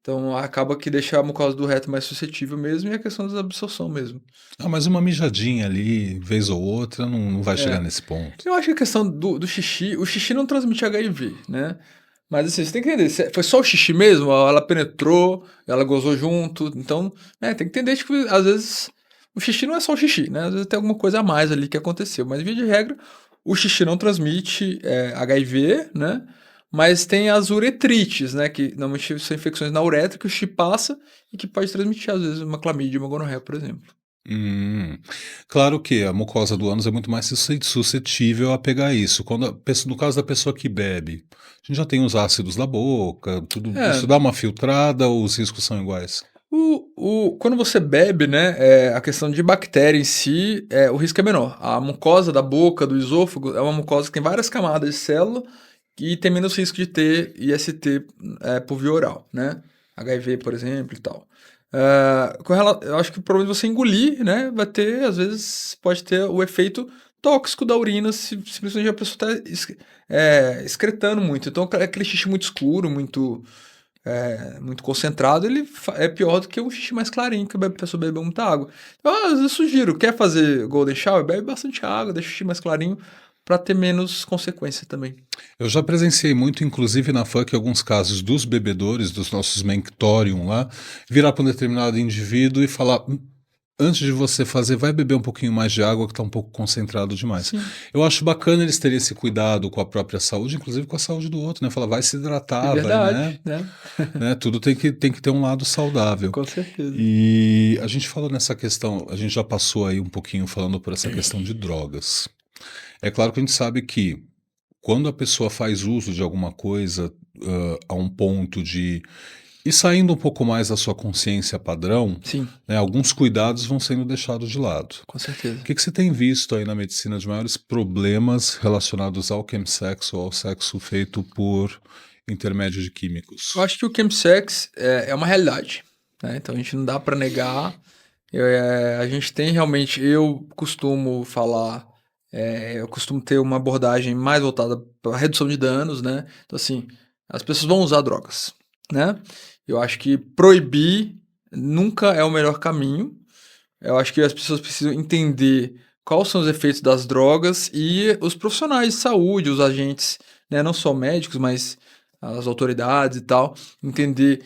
então acaba que deixa a mucosa do reto mais suscetível mesmo, e a questão da absorção mesmo. Mas uma mijadinha ali, vez ou outra, não vai chegar nesse ponto. Eu acho que a questão do xixi, o xixi não transmite HIV, né? Mas assim, você tem que entender, foi só o xixi mesmo? Ela penetrou, ela gozou junto, então, tem que entender que às vezes o xixi não é só o xixi, né? Às vezes tem alguma coisa a mais ali que aconteceu, mas via de regra, o xixi não transmite HIV, né? Mas tem as uretrites, né? Que normalmente são infecções na uretra que o xixi passa e que pode transmitir, às vezes, uma clamídia, uma gonorreia, por exemplo. Hum. Claro que a mucosa do ânus é muito mais suscetível a pegar isso. Quando no caso da pessoa que bebe, a gente já tem os ácidos na boca, tudo isso É, dá uma filtrada ou os riscos são iguais? quando você bebe, né, a questão de bactéria em si, o risco é menor. A mucosa da boca, do esôfago, é uma mucosa que tem várias camadas de célula e tem menos risco de ter IST por via oral, né? HIV, por exemplo, e tal. Eu acho que o problema de você engolir, né, vai ter, às vezes, pode ter o efeito tóxico da urina se simplesmente a pessoa está excretando muito. Então, aquele xixi muito escuro, muito concentrado, é pior do que um xixi mais clarinho, que a pessoa bebe muita água. Então, às vezes, sugiro, quer fazer golden shower? Bebe bastante água, deixa o xixi mais clarinho, para ter menos consequência também. Eu já presenciei muito, inclusive na FUC, alguns casos dos bebedores, dos nossos Menctorium lá, virar para um determinado indivíduo e falar: antes de você fazer, vai beber um pouquinho mais de água que está um pouco concentrado demais." Sim, Eu acho bacana eles terem esse cuidado com a própria saúde, inclusive com a saúde do outro, né? Falar, vai se é hidratar, vai, né? verdade, né? Né? Tudo tem que ter um lado saudável. Com certeza. E a gente falou nessa questão, a gente já passou aí um pouquinho falando por essa questão de drogas. É claro que a gente sabe que quando a pessoa faz uso de alguma coisa a um ponto de ir saindo um pouco mais da sua consciência padrão, Sim, né, alguns cuidados vão sendo deixados de lado. com O certeza. que você tem visto aí na medicina de maiores problemas relacionados ao chemsex ou ao sexo feito por intermédio de Eu químicos? acho que o chemsex é uma realidade, né? Então a gente não dá para negar. A gente tem realmente, eu costumo falar, eu costumo ter uma abordagem mais voltada para redução de danos, né? Então assim, as pessoas vão usar drogas, né? Eu acho que proibir nunca é o melhor caminho. Eu acho que as pessoas precisam entender quais são os efeitos das drogas e os profissionais de saúde, os agentes, né, não só médicos, mas as autoridades e tal, entender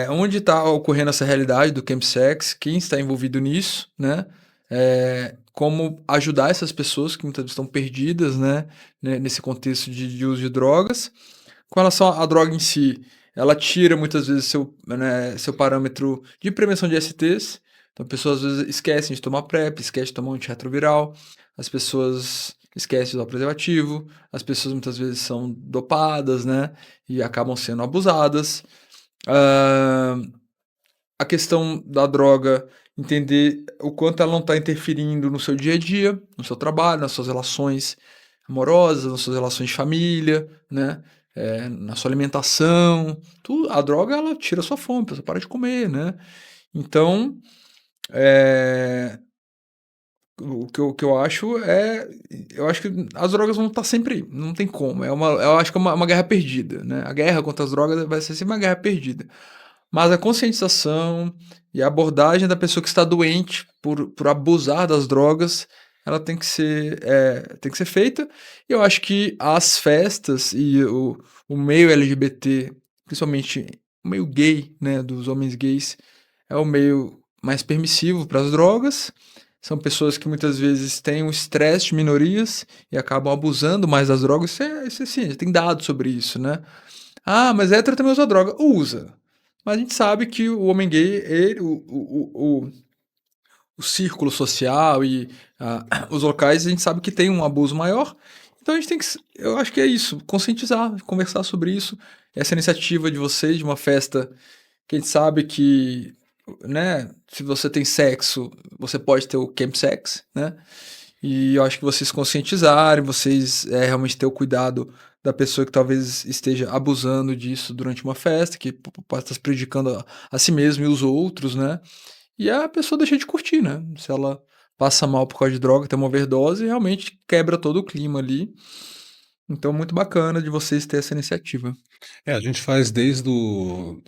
onde está ocorrendo essa realidade do chemsex, quem está envolvido nisso, né? Como ajudar essas pessoas que muitas vezes estão perdidas, né, nesse contexto de uso de drogas. Com relação à droga em si, ela tira muitas vezes seu parâmetro de prevenção de STs. Então, pessoas às vezes esquecem de tomar PrEP, esquecem de tomar um antirretroviral, as pessoas esquecem de usar preservativo, as pessoas muitas vezes são dopadas, né? E acabam sendo abusadas. Ah, a questão da droga, entender o quanto ela não está interferindo no seu dia a dia, no seu trabalho, nas suas relações amorosas, nas suas relações de família, né? Na sua alimentação, tudo, a droga ela tira a sua fome, você para de comer, né? Então, é, o que eu acho eu acho que as drogas vão estar sempre aí, não tem como, eu acho que é uma guerra perdida, né? A guerra contra as drogas vai ser sempre uma guerra perdida. Mas a conscientização e a abordagem da pessoa que está doente por abusar das drogas, ela tem que ser feita. E eu acho que as festas e o meio LGBT, principalmente o meio gay, né, dos homens gays, é o meio mais permissivo para as drogas. São pessoas que muitas vezes têm um estresse de minorias e acabam abusando mais das drogas. Isso é ciência, tem dados sobre isso, né? Ah, mas hétero também usa droga. Usa. Mas a gente sabe que o homem gay, o círculo social e os locais, a gente sabe que tem um abuso maior. Então a gente tem que, eu acho que é isso, conscientizar, conversar sobre isso. Essa iniciativa de vocês, de uma festa que a gente sabe que, né, se você tem sexo, você pode ter o chemsex, né? E eu acho que vocês conscientizarem, vocês realmente ter o cuidado da pessoa que talvez esteja abusando disso durante uma festa, que pode estar se prejudicando a si mesmo e os outros, né? E a pessoa deixa de curtir, né? Se ela passa mal por causa de droga, tem uma overdose, realmente quebra todo o clima ali. Então, muito bacana de vocês ter essa iniciativa. A gente faz desde o.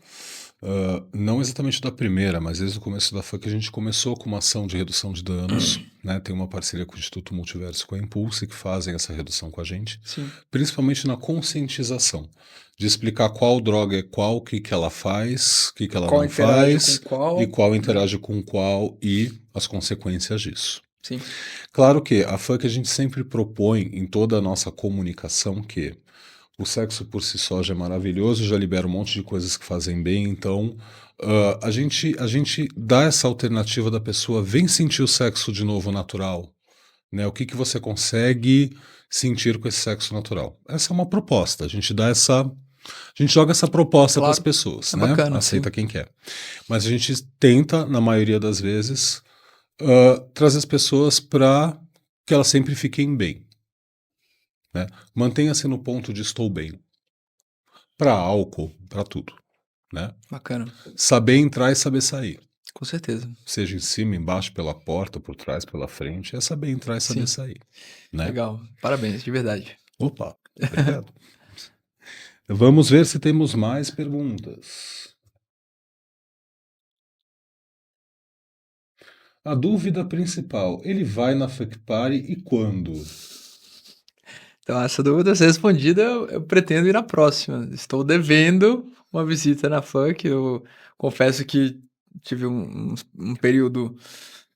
Não exatamente da primeira, mas desde o começo da FUC a gente começou com uma ação de redução de danos, né? Tem uma parceria com o Instituto Multiverso e com a Impulse que fazem essa redução com a gente, Sim. principalmente na conscientização, de explicar qual droga é qual, o que que ela faz, o que que ela Qual não interage com faz, e qual, qual né? interage com qual e as consequências disso. Sim. Claro que a FUC a gente sempre propõe em toda a nossa comunicação que o sexo por si só já é maravilhoso, já libera um monte de coisas que fazem bem, então A gente dá essa alternativa da pessoa, vem sentir o sexo de novo natural, né? O que que você consegue sentir com esse sexo natural? Essa é uma proposta. A gente joga essa proposta para as Claro, pessoas, é né? bacana, sim. Aceita quem quer. Mas a gente tenta, na maioria das vezes, trazer as pessoas para que elas sempre fiquem bem, né? Mantenha-se no ponto de estou bem. Para álcool, para tudo, né? Bacana, Saber entrar e saber sair. com certeza. Seja em cima, embaixo, pela porta, por trás, pela frente, é saber entrar e saber Sim, sair, né? legal. Parabéns, de verdade. Opa, obrigado. Vamos ver se temos mais perguntas. A dúvida principal, ele vai na Fuck Party e quando? Então, essa dúvida ser respondida, eu pretendo ir na próxima. Estou devendo uma visita na FUC. Eu confesso que tive um período,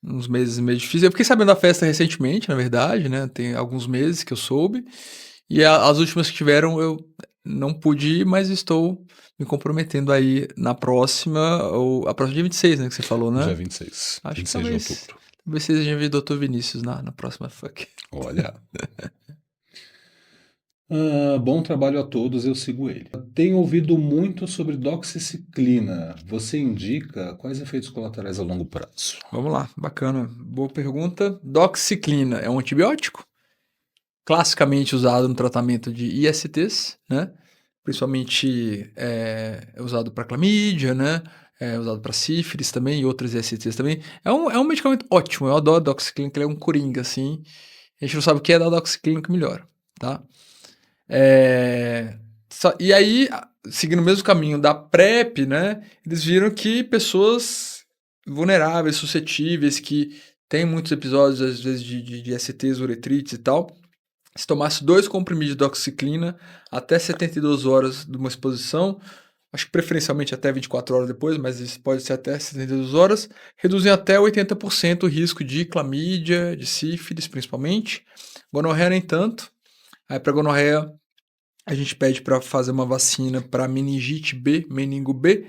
uns meses meio difícil. Eu fiquei sabendo da festa recentemente, na verdade, né? Tem alguns meses que eu soube. E as últimas que tiveram eu não pude ir, mas estou me comprometendo aí na próxima, ou a próxima dia 26, né? Que você falou, Dia né? 26, Acho que 26 de talvez outubro. vocês já ver Dr. Vinícius na próxima FUC. Olha. Bom trabalho a todos, eu sigo ele. Tenho ouvido muito sobre doxiciclina. Você indica quais efeitos colaterais a longo prazo? Vamos lá, bacana. Boa pergunta. Doxiciclina é um antibiótico classicamente usado no tratamento de ISTs, né? Principalmente é usado para clamídia, né? É usado para sífilis também e outras ISTs também. É um medicamento ótimo. Eu adoro doxiciclina, que ele é um coringa, assim. A gente não sabe o que é da doxiciclina que melhora, tá? E aí, seguindo o mesmo caminho da PrEP, né? Eles viram que pessoas vulneráveis, suscetíveis, que têm muitos episódios, às vezes, de STs, uretrites e tal, se tomasse 2 comprimidos de doxiciclina até 72 horas de uma exposição, acho que preferencialmente até 24 horas depois, mas isso pode ser até 72 horas, reduzem até 80% o risco de clamídia, de sífilis, principalmente. Gonorreia nem tanto. Aí para gonorreia a gente pede para fazer uma vacina para meningite B, meningo B,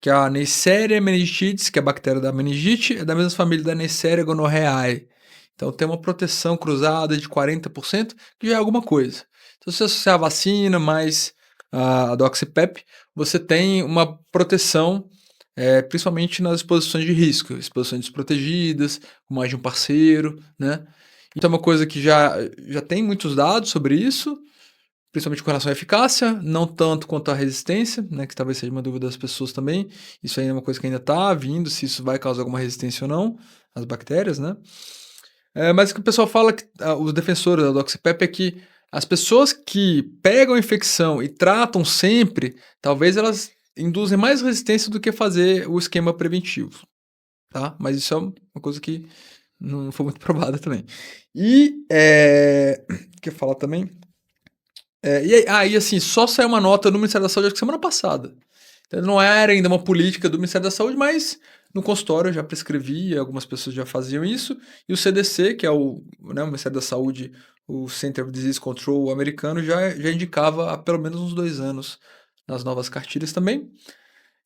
que é a Neisseria meningitidis, que é a bactéria da meningite, é da mesma família da Neisseria gonorrhoeae. Então tem uma proteção cruzada de 40%, que já é alguma coisa. Então se você associar a vacina mais a doxipep, você tem uma proteção, principalmente nas exposições de risco, exposições desprotegidas, com mais de um parceiro, né? Então é uma coisa que já tem muitos dados sobre isso, principalmente com relação à eficácia, não tanto quanto à resistência, né, que talvez seja uma dúvida das pessoas também. Isso aí é uma coisa que ainda está vindo, se isso vai causar alguma resistência ou não, às bactérias, né? Mas o que o pessoal fala, os defensores da doxipep, é que as pessoas que pegam a infecção e tratam sempre, talvez elas induzem mais resistência do que fazer o esquema preventivo, tá? Mas isso é uma coisa que não foi muito provada também. E, quer falar também? E assim, só saiu uma nota no Ministério da Saúde, acho que semana passada. Então, não era ainda uma política do Ministério da Saúde, mas no consultório eu já prescrevia, algumas pessoas já faziam isso, e o CDC, que é o Ministério da Saúde, o Center of Disease Control americano, já indicava há pelo menos uns 2 anos nas novas cartilhas também.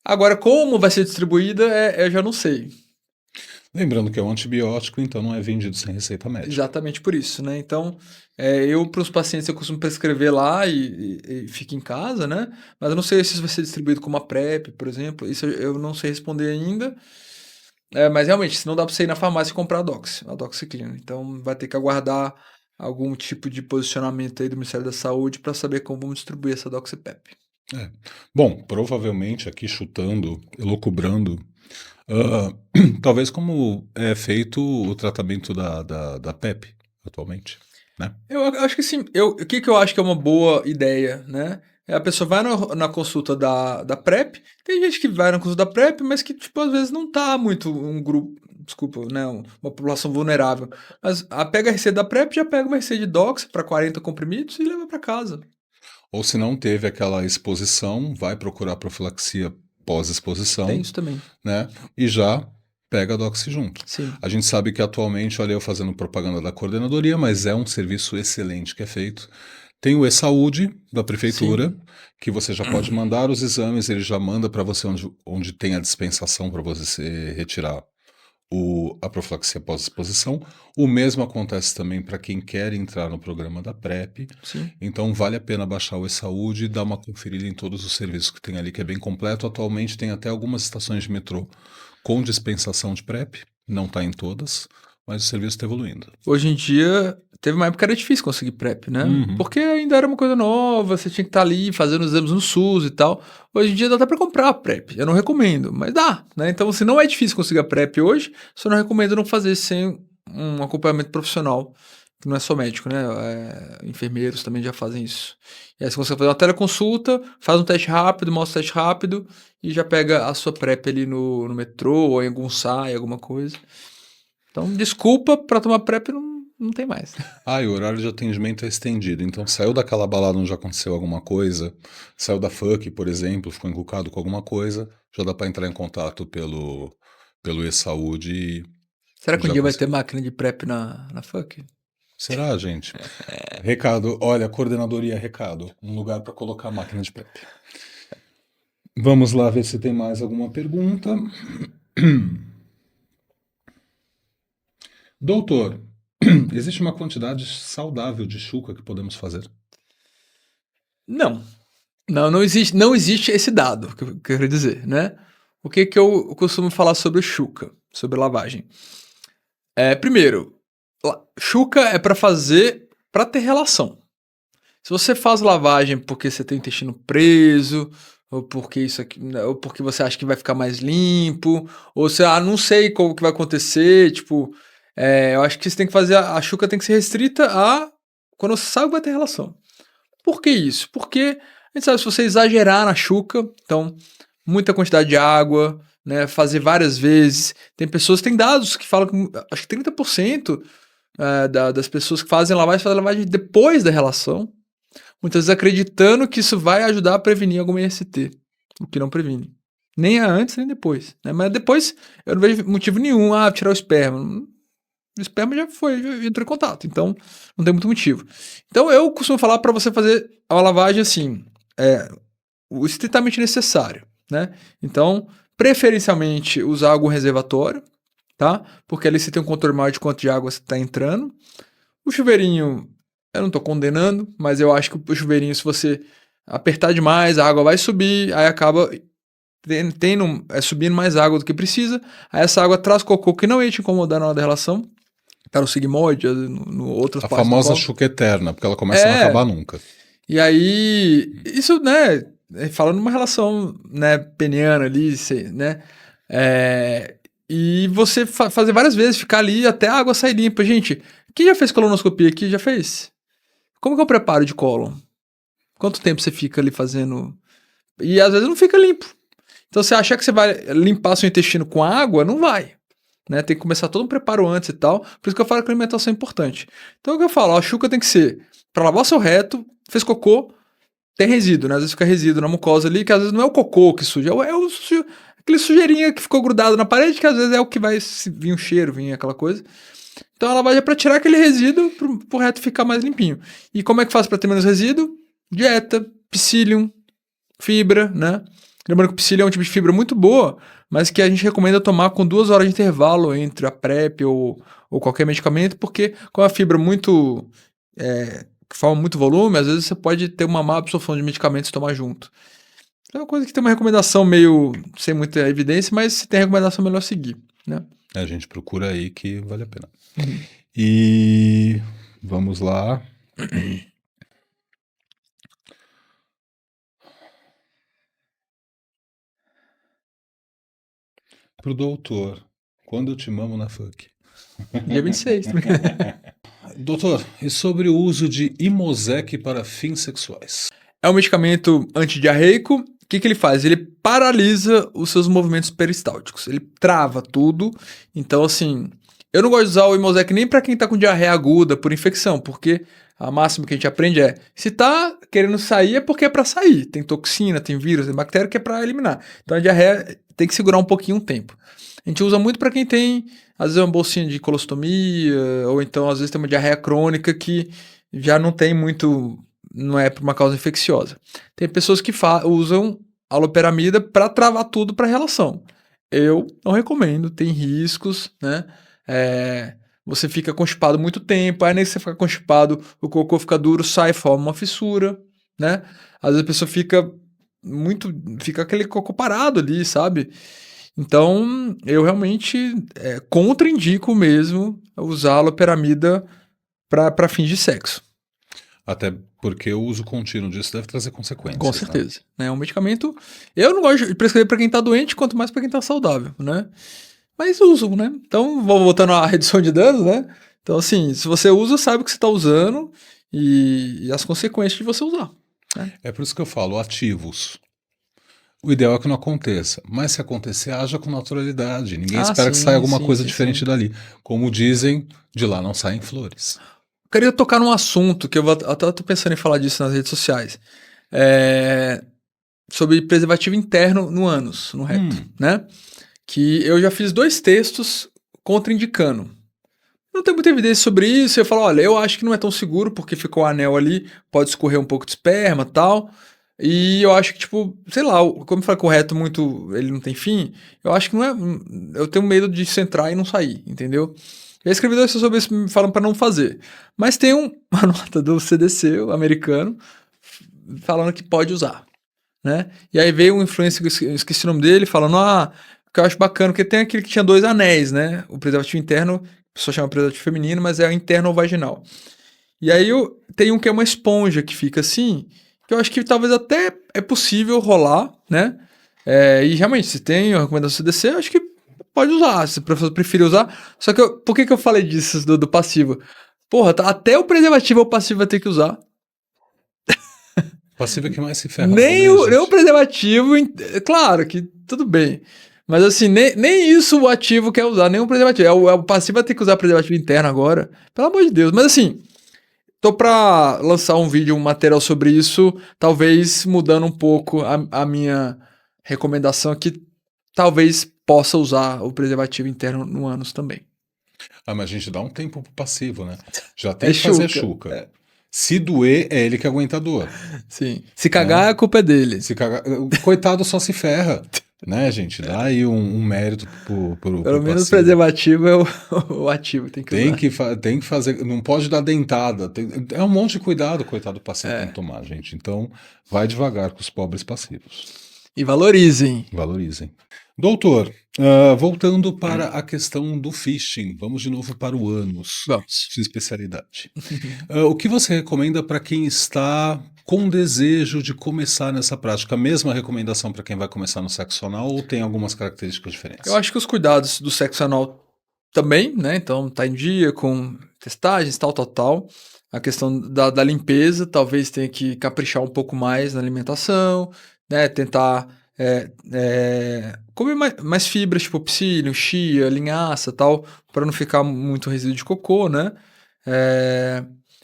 Agora, como vai ser distribuída, eu já não sei. Lembrando que é um antibiótico, então não é vendido sem receita médica. Exatamente por isso, né? Então, eu para os pacientes eu costumo prescrever lá e fica em casa, né? Mas eu não sei se isso vai ser distribuído como uma PrEP, por exemplo. Isso eu não sei responder ainda. Mas realmente, se não dá para você ir na farmácia e comprar a doxiciclina. Então, vai ter que aguardar algum tipo de posicionamento aí do Ministério da Saúde para saber como vamos distribuir essa doxipep. Bom, provavelmente aqui chutando, elucubrando, talvez como é feito o tratamento da PEP atualmente, né? Eu acho que sim. O que eu acho que é uma boa ideia, né? A pessoa vai na consulta da PrEP. Tem gente que vai na consulta da PrEP, mas que, tipo, às vezes não tá muito um grupo, desculpa, né? Uma população vulnerável. Mas pega a receita da PrEP, já pega uma receita de Dox para 40 comprimidos e leva para casa. Ou se não teve aquela exposição, vai procurar profilaxia Tem pós-exposição, isso também. né? E já pega a doxy junto. Sim. A gente sabe que atualmente, olha eu fazendo propaganda da coordenadoria, mas é um serviço excelente que é feito. Tem o e-saúde da prefeitura, que você já pode mandar os exames, ele já manda para você onde tem a dispensação para você retirar a profilaxia pós-exposição. O mesmo acontece também para quem quer entrar no programa da PrEP. Sim. Então vale a pena baixar o e-saúde e dar uma conferida em todos os serviços que tem ali, que é bem completo. Atualmente tem até algumas estações de metrô com dispensação de PrEP, não está em todas, mas o serviço está evoluindo. Hoje em dia, teve uma época que era difícil conseguir PrEP, né? Uhum. Porque ainda era uma coisa nova, você tinha que estar ali fazendo os exames no SUS e tal. Hoje em dia dá até pra comprar a PrEP. Eu não recomendo, mas dá, né? Então, se não é difícil conseguir a PrEP hoje, só não recomendo não fazer sem um acompanhamento profissional, que não é só médico, né? Enfermeiros também já fazem isso. E aí, se você fazer uma teleconsulta, faz um teste rápido, mostra o teste rápido e já pega a sua PrEP ali no metrô ou em algum SAI, alguma coisa. Então, desculpa, pra tomar PrEP não tem mais. E o horário de atendimento é estendido. Então, saiu daquela balada onde já aconteceu alguma coisa, saiu da FUC, por exemplo, ficou encucado com alguma coisa, já dá para entrar em contato pelo e-saúde. Será que um Já dia vai consegue. ter máquina de PrEP na FUC? Será, gente? Recado, olha, coordenadoria, recado. Um lugar para colocar a máquina de PrEP. Vamos lá ver se tem mais alguma pergunta. Doutor, existe uma quantidade saudável de chuca que podemos fazer? Não existe esse dado, que eu quero dizer, né? O que eu costumo falar sobre o Chuca, sobre lavagem? Primeiro, Chuca é pra fazer, pra ter relação. Se você faz lavagem porque você tem o intestino preso, ou porque isso aqui, ou porque você acha que vai ficar mais limpo, ou você, não sei como que vai acontecer, tipo, eu acho que você tem que fazer, a Chuca tem que ser restrita a quando você sabe que vai ter relação. Por que isso? Porque a gente sabe, se você exagerar na Chuca, então, muita quantidade de água, né, fazer várias vezes, tem dados que falam que acho que 30% das pessoas que fazem lavagem depois da relação, muitas vezes acreditando que isso vai ajudar a prevenir alguma IST, o que não previne. Nem antes, nem depois. Né? Mas depois eu não vejo motivo nenhum tirar o esperma. O esperma já entrou em contato, então não tem muito motivo. Então eu costumo falar para você fazer a lavagem assim, o estritamente necessário, né? Então, preferencialmente usar algum reservatório, tá? Porque ali você tem um controle maior de quanto de água você está entrando. O chuveirinho, eu não tô condenando, mas eu acho que o chuveirinho, se você apertar demais, a água vai subir, aí acaba subindo mais água do que precisa. Aí essa água traz cocô que não ia te incomodar na hora da relação. Tá no sigmoide, no outras A partes do famosa colo. chuca eterna, porque ela começa a não acabar nunca. E aí, isso, né, falando numa relação, né, peniana ali, né, e você fazer várias vezes, ficar ali até a água sair limpa. Gente, quem já fez colonoscopia aqui? Já fez? Como que é o preparo de cólon? Quanto tempo você fica ali fazendo? E às vezes não fica limpo. Então você achar que você vai limpar seu intestino com água, não vai. Né? Tem que começar todo um preparo antes e tal. Por isso que eu falo que a alimentação é importante. Então o que eu falo, a chuca tem que ser para lavar seu reto, fez cocô, tem resíduo, né? Às vezes fica resíduo na mucosa ali, que às vezes não é o cocô que suja, aquele sujeirinha que ficou grudado na parede, que às vezes é o que vai vir um cheiro, vir aquela coisa. Então a lavagem é para tirar aquele resíduo pro reto ficar mais limpinho. E como é que faz para ter menos resíduo? Dieta, psyllium, fibra, né? Lembrando que o psyllium é um tipo de fibra muito boa, mas que a gente recomenda tomar com 2 horas de intervalo entre a PrEP ou qualquer medicamento, porque com a fibra muito que forma muito volume, às vezes você pode ter uma má absorção de medicamentos e tomar junto. É uma coisa que tem uma recomendação meio sem muita evidência, mas se tem recomendação, é melhor seguir, né? A gente procura aí que vale a pena. E vamos lá. Pro doutor, quando eu te mamo na FUC? Dia 26. Doutor, e sobre o uso de Imosec para fins sexuais? É um medicamento antidiarreico. O que ele faz? Ele paralisa os seus movimentos peristálticos. Ele trava tudo. Então, assim, eu não gosto de usar o Imosec nem para quem tá com diarreia aguda por infecção, porque a máxima que a gente aprende é, se tá querendo sair é porque é para sair. Tem toxina, tem vírus, tem bactéria que é para eliminar. Então a diarreia tem que segurar um pouquinho o tempo. A gente usa muito para quem tem, às vezes, uma bolsinha de colostomia, ou então, às vezes, tem uma diarreia crônica que já não tem muito, não é por uma causa infecciosa. Tem pessoas que usam aloperamida para travar tudo para relação. Eu não recomendo, tem riscos, né? Você fica constipado muito tempo, aí nem que você fica constipado, o cocô fica duro, sai, forma uma fissura, né? Às vezes a pessoa fica aquele cocô parado ali, sabe? Então, eu realmente contraindico mesmo usar a aloperamida para fins de sexo. Até porque o uso contínuo disso deve trazer Com consequências, né? certeza. É um medicamento. Eu não gosto de prescrever para quem tá doente, quanto mais para quem tá saudável, né? Mas usam, né? Então, voltando à redução de danos, né? Então, assim, se você usa, sabe o que você tá usando e as consequências de você usar. Né? É por isso que eu falo, ativos. O ideal é que não aconteça, mas se acontecer, haja com naturalidade. Ninguém espera que saia alguma coisa diferente sim. dali. Como dizem, de lá não saem flores. Eu queria tocar num assunto que até tô pensando em falar disso nas redes sociais. Sobre preservativo interno no ânus, no reto, né? Que eu já fiz 2 textos contraindicando. Não tem muita evidência sobre isso. Eu falo, olha, eu acho que não é tão seguro porque ficou o anel ali, pode escorrer um pouco de esperma e tal. E eu acho que, tipo, sei lá, como eu falei que o reto muito, ele não tem fim, eu acho que não é. Eu tenho medo de entrar e não sair, entendeu? Eu escrevi 2 sobre isso, me falam pra não fazer. Mas tem uma nota do CDC, o americano, falando que pode usar, né? E aí veio um influencer, eu esqueci o nome dele, falando, que eu acho bacana, porque tem aquele que tinha 2 anéis, né? O preservativo interno, a pessoa chama preservativo feminino, mas é o interno ou vaginal. E aí tem um que é uma esponja que fica assim, que eu acho que talvez até é possível rolar, né? E realmente, se tem a recomendação do CDC, eu acho que pode usar, se o professor preferir usar. Só que por que eu falei disso do passivo? Porra, até o preservativo o passivo vai ter que usar. Passivo é que mais se ferra no Nem rolê, o gente. preservativo, claro que tudo bem. Mas assim, nem isso o ativo quer usar, nem o preservativo. O passivo vai ter que usar preservativo interno agora. Pelo amor de Deus. Mas assim, tô pra lançar um vídeo, um material sobre isso, talvez mudando um pouco a minha recomendação aqui. Talvez possa usar o preservativo interno no ânus também. Ah, mas a gente dá um tempo pro passivo, né? Já tem É que fazer chuca. chuca. Se doer, é ele que aguenta a dor. Sim. Se cagar, Né? a culpa é dele. Se cagar... Coitado só se ferra. Né, gente? Dá aí um mérito Pelo pro menos o passivo. preservativo é o ativo, tem que usar. Tem que fazer, não pode dar dentada. É um monte de cuidado, coitado do passivo tem que tomar, gente. Então, vai devagar com os pobres passivos. E valorizem. Valorizem. Doutor, voltando para a questão do phishing, vamos de novo para o ânus, Vamos. sua especialidade. O que você recomenda para quem está com desejo de começar nessa prática? A mesma recomendação para quem vai começar no sexo anal ou tem algumas características diferentes? Eu acho que os cuidados do sexo anal também, né? Então, tá em dia com testagens, tal. A questão da limpeza, talvez tenha que caprichar um pouco mais na alimentação, né? Tentar comer mais fibras, tipo psyllium, chia, linhaça, tal, para não ficar muito resíduo de cocô, né?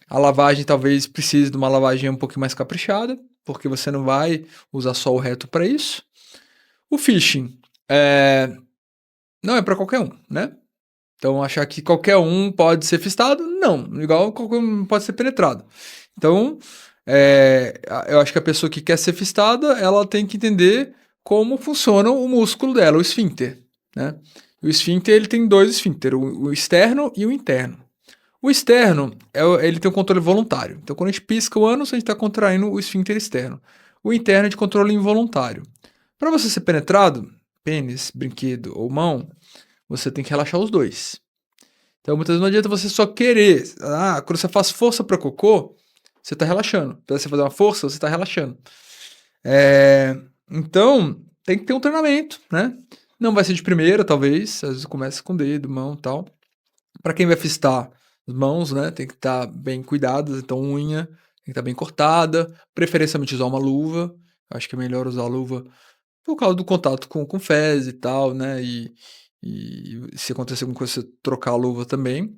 A lavagem talvez precise de uma lavagem um pouquinho mais caprichada, porque você não vai usar só o reto para isso. O phishing não é para qualquer um, né? Então, achar que qualquer um pode ser fistado, não. Igual qualquer um pode ser penetrado. Então, eu acho que a pessoa que quer ser fistada, ela tem que entender como funciona o músculo dela, o esfíncter, né? O esfíncter, ele tem 2 esfíncteres, o externo e o interno. O externo, ele tem um controle voluntário. Então, quando a gente pisca o ânus, a gente está contraindo o esfíncter externo. O interno é de controle involuntário. Para você ser penetrado, pênis, brinquedo ou mão, você tem que relaxar os 2. Então, muitas vezes não adianta você só querer. Quando você faz força para cocô, você está relaxando. Para você fazer uma força, você está relaxando. Então, tem que ter um treinamento, né? Não vai ser de primeira, talvez. Às vezes começa com dedo, mão e tal. Para quem vai fistar as mãos, né? Tem que estar bem cuidadas. Então, unha tem que estar bem cortada. Preferencialmente usar uma luva. Acho que é melhor usar a luva por causa do contato com fezes e tal, né? E se acontecer alguma coisa, você trocar a luva também.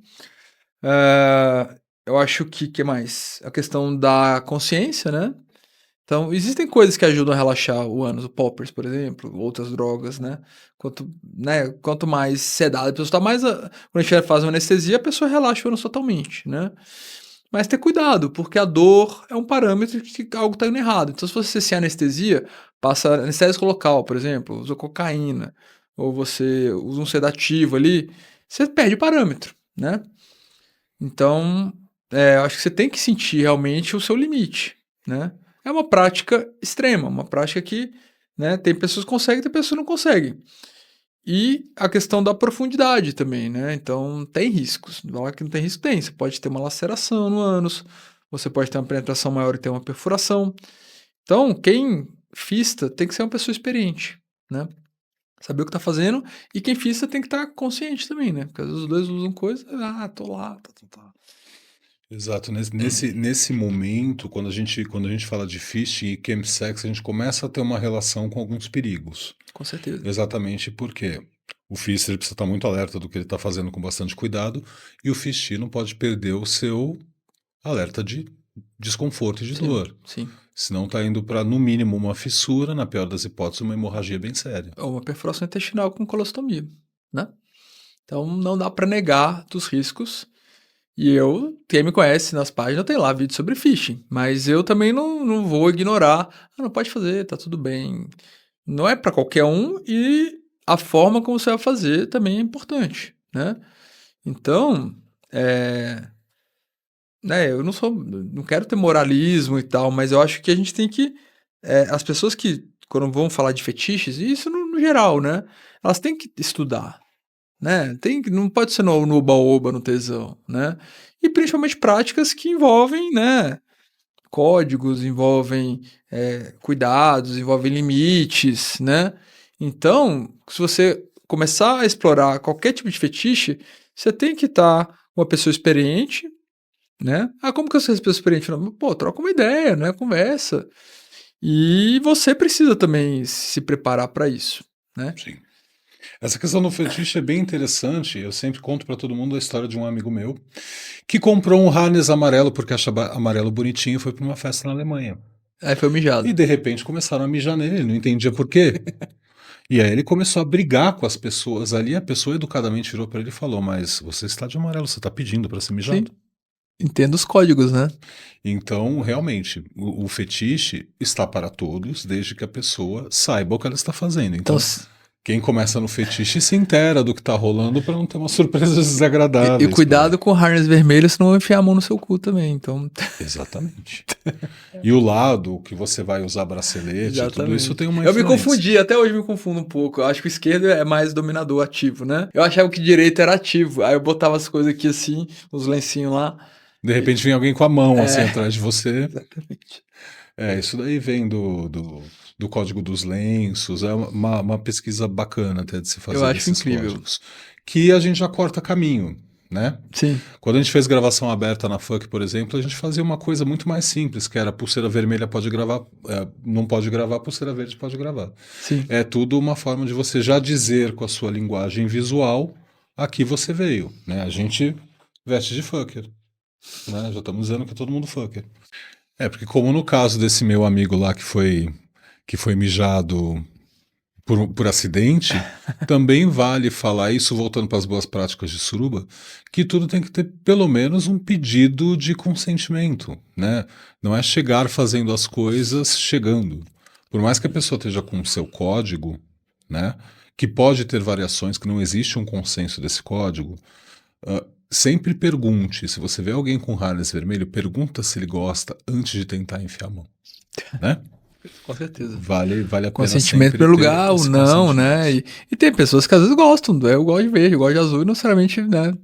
Eu acho que mais? A questão da consciência, né? Então, existem coisas que ajudam a relaxar o ânus, o poppers, por exemplo, outras drogas, né? Quanto mais sedada a pessoa está, quando a gente faz uma anestesia, a pessoa relaxa o ânus totalmente, né? mas ter cuidado, porque a dor é um parâmetro de que algo está indo errado. Então, se você se anestesia, passa anestésico local, por exemplo, usa cocaína, ou você usa um sedativo ali, você perde o parâmetro, né? Então, eu acho que você tem que sentir realmente o seu limite, né? É uma prática extrema, uma prática que, né, tem pessoas que conseguem, tem pessoas que não conseguem. E a questão da profundidade também, né? Então, tem riscos. Não falar que não tem risco, tem. Você pode ter uma laceração no ânus, você pode ter uma penetração maior e ter uma perfuração. Então, quem fista tem que ser uma pessoa experiente, né? Saber o que tá fazendo, e quem fista tem que estar consciente também, né? Porque às vezes os dois usam coisa, tô lá, tá. Exato. Nesse momento, quando a gente fala de phishing e chemsex, a gente começa a ter uma relação com alguns perigos. Com certeza. Exatamente porque o phish ele precisa estar muito alerta do que ele está fazendo com bastante cuidado, e o phish não pode perder o seu alerta de desconforto e de Sim, dor. sim. Senão está indo para, no mínimo, uma fissura, na pior das hipóteses, uma hemorragia bem séria. Ou uma perfuração intestinal com colostomia, né? Então, não dá para negar dos riscos. E quem me conhece nas páginas, tem lá vídeo sobre phishing. Mas eu também não vou ignorar. Não pode fazer, tá tudo bem. Não é para qualquer um, e a forma como você vai fazer também é importante, né? Então, né, eu não quero ter moralismo e tal, mas eu acho que a gente tem que, as pessoas que, quando vão falar de fetiches, e isso no geral, né? Elas têm que estudar, né? Não pode ser no oba-oba, no tesão, né? E principalmente práticas que envolvem, né, códigos, envolvem cuidados, envolvem limites, né? Então, se você começar a explorar qualquer tipo de fetiche, você tem que estar uma pessoa experiente, né? Como que eu sou essa pessoa experiente? Não, pô, troca uma ideia, né? Conversa. E você precisa também se preparar para isso, né? Sim. Essa questão do fetiche é bem interessante. Eu sempre conto para todo mundo a história de um amigo meu que comprou um harness amarelo porque achava amarelo bonitinho e foi para uma festa na Alemanha. Aí foi mijado. E de repente começaram a mijar nele, ele não entendia por quê. E aí ele começou a brigar com as pessoas ali. A pessoa educadamente virou para ele e falou: Mas você está de amarelo, você está pedindo para ser mijado. Sim. Entenda os códigos, né? Então, realmente, o fetiche está para todos, desde que a pessoa saiba o que ela está fazendo. Então, quem começa no fetiche se inteira do que está rolando para não ter umas surpresas desagradáveis. E cuidado com o harness vermelho, senão vai enfiar a mão no seu cu também. Então, Exatamente. E o lado que você vai usar bracelete, tudo isso tem uma eu me influência. confundi, até hoje me confundo um pouco. Eu acho que o esquerdo é mais dominador, ativo, né? Eu achava que o direito era ativo. Aí eu botava as coisas aqui assim, os lencinhos lá. De repente vem alguém com a mão assim atrás de você. Exatamente. Isso daí vem do Código dos Lenços. É uma pesquisa bacana até de se fazer Eu acho desses incrível. códigos. Que a gente já corta caminho, né? Sim. Quando a gente fez gravação aberta na FUC, por exemplo, a gente fazia uma coisa muito mais simples, que era pulseira vermelha pode gravar, não pode gravar, pulseira verde pode gravar. Sim. É tudo uma forma de você já dizer com a sua linguagem visual aqui você veio, né? A gente veste de fucker, né? Já estamos dizendo que é todo mundo fucker. Porque como no caso desse meu amigo lá que foi mijado por acidente, também vale falar isso, voltando para as boas práticas de suruba, que tudo tem que ter pelo menos um pedido de consentimento, né? Não é chegar fazendo as coisas chegando. Por mais que a pessoa esteja com o seu código, né? Que pode ter variações, que não existe um consenso desse código, sempre pergunte. Se você vê alguém com harness vermelho, pergunta se ele gosta antes de tentar enfiar a mão, né? Com certeza. Vale a pena Consentimento sempre pelo lugar, ou esse não, consentimento. né? E tem pessoas que às vezes gostam, eu gosto de verde, eu gosto de azul, e não necessariamente, né?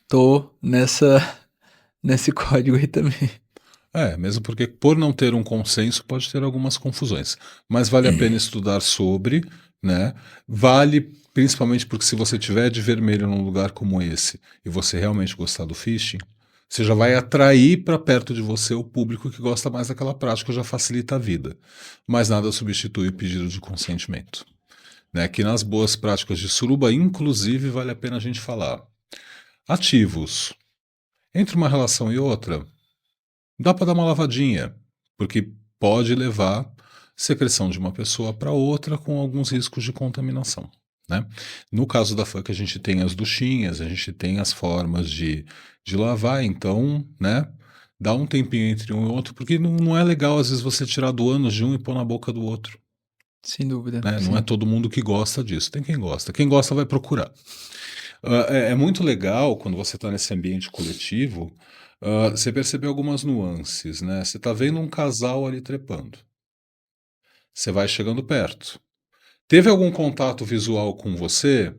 Tô nesse código aí também. Mesmo porque por não ter um consenso pode ter algumas confusões. Mas vale a pena estudar sobre, né? Vale principalmente porque se você tiver de vermelho num lugar como esse e você realmente gostar do phishing, você já vai atrair para perto de você o público que gosta mais daquela prática, já facilita a vida. Mas nada substitui o pedido de consentimento. Né? Que nas boas práticas de suruba, inclusive, vale a pena a gente falar. Ativos. Entre uma relação e outra, dá para dar uma lavadinha, porque pode levar secreção de uma pessoa para outra com alguns riscos de contaminação. Né? No caso da FUC, a gente tem as duchinhas, a gente tem as formas de lavar, então, né? Dá um tempinho entre um e outro, porque não é legal, às vezes, você tirar do ânus de um e pôr na boca do outro, Sem dúvida, né? Não é sim. todo mundo que gosta disso. Tem quem gosta. Quem gosta vai procurar. É muito legal quando você está nesse ambiente coletivo, você perceber algumas nuances, né? Você está vendo um casal ali trepando. Você vai chegando perto. Teve algum contato visual com você?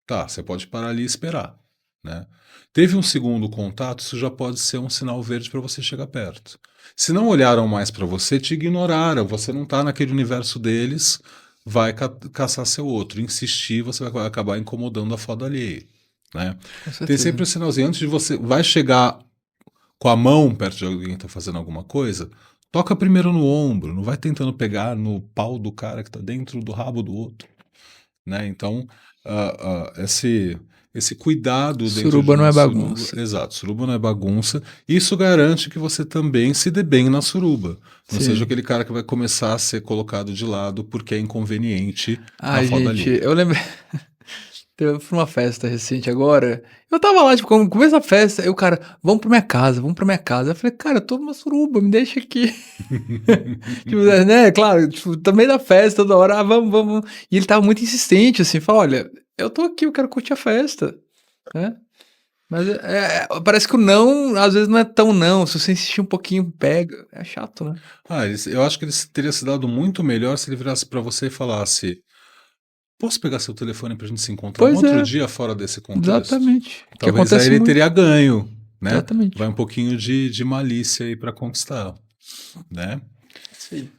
Tá, você pode parar ali e esperar, né? Teve um segundo contato, isso já pode ser um sinal verde para você chegar perto. Se não olharam mais para você, te ignoraram, você não está naquele universo deles, vai caçar seu outro. Insistir, você vai acabar incomodando a foda alheia, né? Com Tem certeza. sempre um sinalzinho, antes de você, vai chegar com a mão perto de alguém que está fazendo alguma coisa, toca primeiro no ombro, não vai tentando pegar no pau do cara que está dentro do rabo do outro, né? Então, esse cuidado dentro de Suruba não uma é suruba, bagunça. exato, suruba não é bagunça, isso garante que você também se dê bem na suruba, não seja Sim. aquele cara que vai começar a ser colocado de lado porque é inconveniente na Ai, foda gente, alheia. eu lembrei. Eu fui numa festa recente agora. Eu tava lá, tipo, quando começa a festa, aí o cara, vamos pra minha casa, vamos pra minha casa. Eu falei, cara, eu tô numa suruba, me deixa aqui. Tipo, né, claro, tipo, também da festa, toda hora, vamos, vamos. E ele tava muito insistente, assim, fala, olha, eu tô aqui, eu quero curtir a festa, né? Mas parece que o não, às vezes não é tão não. Se você insistir um pouquinho, pega. É chato, né? Eu acho que ele teria se dado muito melhor se ele virasse para você e falasse: posso pegar seu telefone para a gente se encontrar um Pois outro é, dia fora desse contexto? exatamente. Que Talvez aí acontece ele muito. teria ganho, né? Vai Exatamente. um pouquinho de malícia aí para conquistar, né? Isso aí.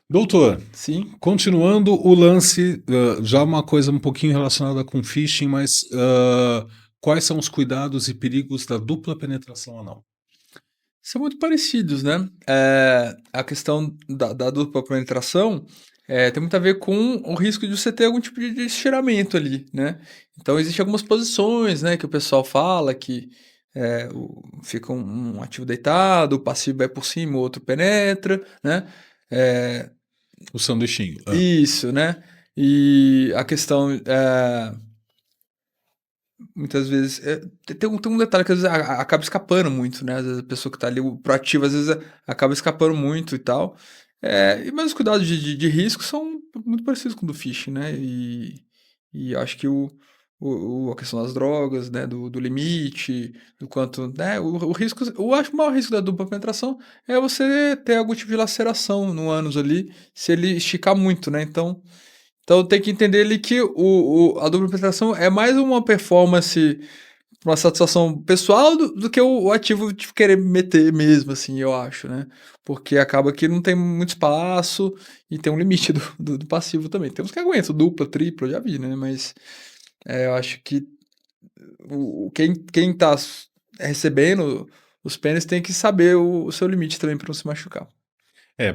Doutor, Sim. continuando o lance, já uma coisa um pouquinho relacionada com phishing, mas quais são os cuidados e perigos da dupla penetração anal? São muito parecidos, né? A questão da dupla penetração tem muito a ver com o risco de você ter algum tipo de estiramento ali, né? Então, existem algumas posições, né, que o pessoal fala que fica um ativo deitado, o passivo vai por cima, o outro penetra, né? É, O sanduichinho. isso, né? E a questão muitas vezes. Tem um detalhe que às vezes acaba escapando muito, né? Às vezes a pessoa que tá ali, o proativo, às vezes acaba escapando muito e tal. Mas os cuidados de risco são muito parecidos com o do phishing, né? E acho que a questão das drogas, né? Do limite, do quanto. Né? O risco. Eu acho que o maior risco da dupla penetração é você ter algum tipo de laceração no ânus ali, se ele esticar muito, né? Então tem que entender ali que a dupla penetração é mais uma performance, uma satisfação pessoal do que o ativo de querer meter mesmo, assim, eu acho, né? Porque acaba que não tem muito espaço e tem um limite do passivo também. Tem uns que aguentam dupla, tripla, eu já vi, né? Mas eu acho que quem tá recebendo os pênis tem que saber o seu limite também para não se machucar.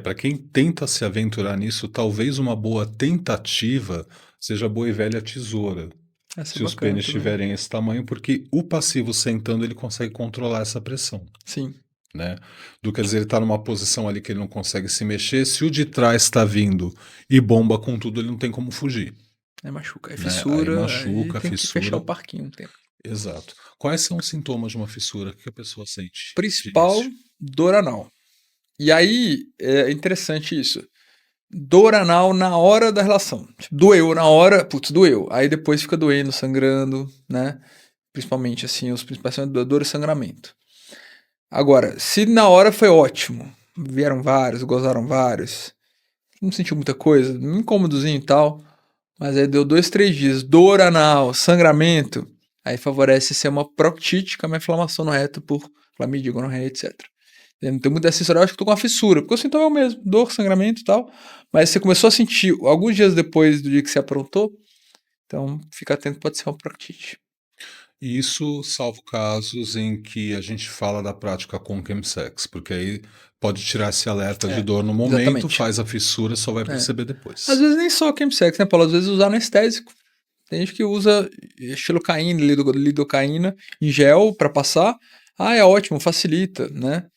Para quem tenta se aventurar nisso, talvez uma boa tentativa seja a boa e velha tesoura. Essa é Se os bacana pênis também. tiverem esse tamanho, porque o passivo sentando ele consegue controlar essa pressão, Sim, né? Do que dizer, ele está numa posição ali que ele não consegue se mexer. Se o de trás está vindo e bomba com tudo, ele não tem como fugir, aí machuca. É né? Aí fissura, aí machuca, tem que fechar o fissura. parquinho um tempo. Exato. Quais são os sintomas de uma fissura? O que a pessoa sente de Principal, início? dor anal. E aí, é interessante isso. Dor anal na hora da relação. Tipo, doeu na hora, putz, doeu. Aí depois fica doendo, sangrando, né? Principalmente, assim, os principais são dor e sangramento. Agora, se na hora foi ótimo, vieram vários, gozaram vários, não sentiu muita coisa, um incômodozinho e tal, mas aí deu 2, 3 dias, dor anal, sangramento, aí favorece ser uma proctite, que é uma inflamação no reto por clamídia, gonorreia, etc. Não tem muito dessa história, eu acho que tô com uma fissura, porque o sintoma é o mesmo, dor, sangramento e tal, mas você começou a sentir alguns dias depois do dia que você aprontou, então fica atento, pode ser uma proctite. E isso salvo casos em que a gente fala da prática com chemsex, porque aí pode tirar esse alerta de É, dor no momento, exatamente. faz a fissura, só vai É. perceber Às depois. vezes nem só chemsex, né, Paulo? Às vezes usar anestésico. Tem gente que usa xilocaína, lidocaína em gel para passar. Ah, é ótimo, facilita, né?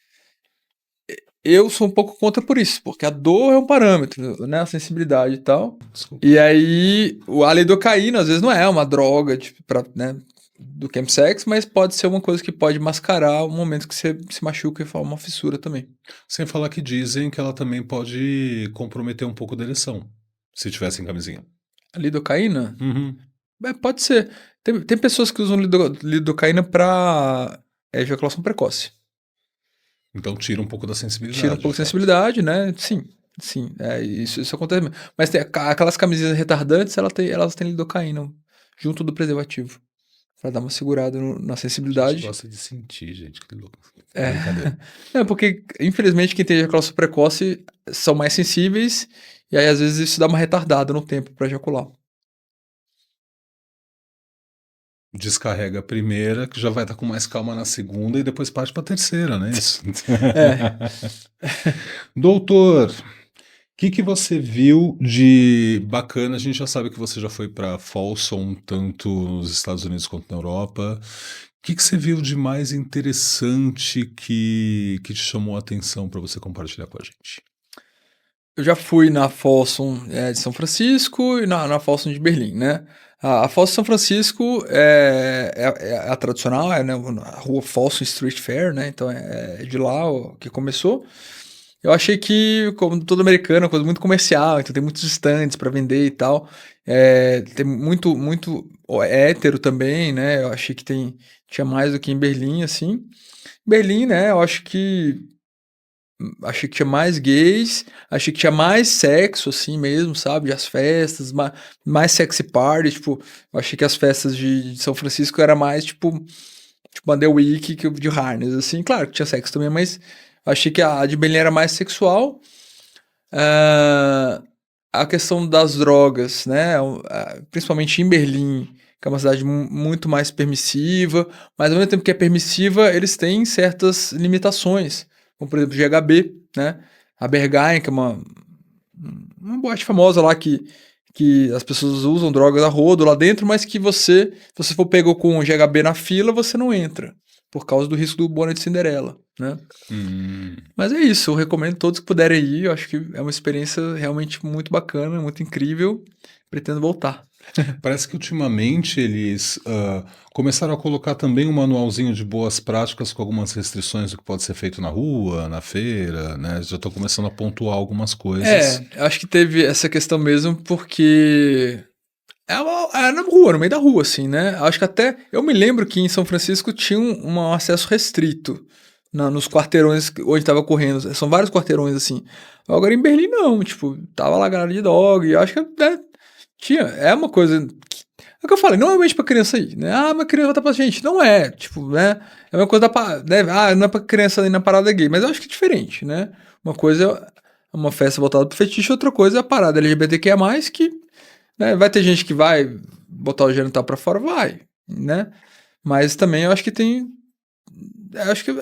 Eu sou um pouco contra por isso, porque a dor é um parâmetro, né? A sensibilidade e tal. Desculpa. E aí, a lidocaína às vezes não é uma droga, tipo, pra, né? do chemsex, mas pode ser uma coisa que pode mascarar o momento que você se machuca e forma uma fissura também. Sem falar que dizem que ela também pode comprometer um pouco da ereção, se tiver sem camisinha. A lidocaína? Uhum. Pode ser. Tem pessoas que usam lidocaína para ejaculação precoce. Então tira um pouco da Tira um sensibilidade, pouco de de fato. sensibilidade, né? Sim, sim. Isso acontece mesmo. Mas tem aquelas camisinhas retardantes, elas têm lidocaína junto do preservativo. Pra dar uma segurada na A gente sensibilidade. gosta de sentir, gente, que louco. É. Brincadeira. É, porque, infelizmente, quem tem ejaculação precoce são mais sensíveis, e aí, às vezes, isso dá uma retardada no tempo pra ejacular. Descarrega a primeira, que já vai estar com mais calma na segunda, e depois parte para a terceira, não é isso? É. Doutor, que você viu de bacana? A gente já sabe que você já foi para Folsom, tanto nos Estados Unidos quanto na Europa. Que você viu de mais interessante que te chamou a atenção para você compartilhar com a gente? Eu já fui na Folsom de São Francisco e na Folsom de Berlim, né? A Folsom de São Francisco é a tradicional, né, a rua Folsom Street Fair, né? Então é de lá que começou. Eu achei que, como todo americano, é uma coisa muito comercial, então tem muitos stands para vender e tal. Tem muito hétero também, né? Eu achei que tinha mais do que em Berlim, assim. Berlim, né? Eu achei que tinha mais gays, achei que tinha mais sexo, assim mesmo, sabe? As festas, mais sexy party, tipo, eu achei que as festas de São Francisco era mais, tipo uma The Week que de Harness, assim. Claro que tinha sexo também, mas eu achei que a de Berlim era mais sexual. Ah, a questão das drogas, né? Principalmente em Berlim, que é uma cidade muito mais permissiva, mas ao mesmo tempo que é permissiva, eles têm certas limitações, como por exemplo GHB, né? A Berghain, que é uma boate famosa lá que as pessoas usam drogas a rodo lá dentro, mas que se você for pego com GHB na fila, você não entra, por causa do risco do bonde de Cinderela, né? Hum. Mas é isso, eu recomendo todos que puderem ir, eu acho que é uma experiência realmente muito bacana, muito incrível, pretendo voltar. Parece que ultimamente eles começaram a colocar também um manualzinho de boas práticas com algumas restrições do que pode ser feito na rua, na feira, né? Já estou começando a pontuar algumas coisas. Eu acho que teve essa questão mesmo porque é na rua, no meio da rua, assim, né? Acho que até, eu me lembro que em São Francisco tinha um acesso restrito nos quarteirões onde tava correndo, são vários quarteirões, assim. Agora em Berlim não, tipo, tava lá a galera de dog, eu acho que é uma coisa. É o que eu falei, não é realmente pra criança ir, né? Ah, mas criança tá pra gente. Não é, tipo, né? É uma coisa né? Ah, não é pra criança ir na parada gay, mas eu acho que é diferente, né? Uma coisa é uma festa voltada pro fetiche, outra coisa é a parada LGBTQIA+, que, né, vai ter gente que vai botar o genital pra fora, vai, né? Mas também eu acho que eu acho que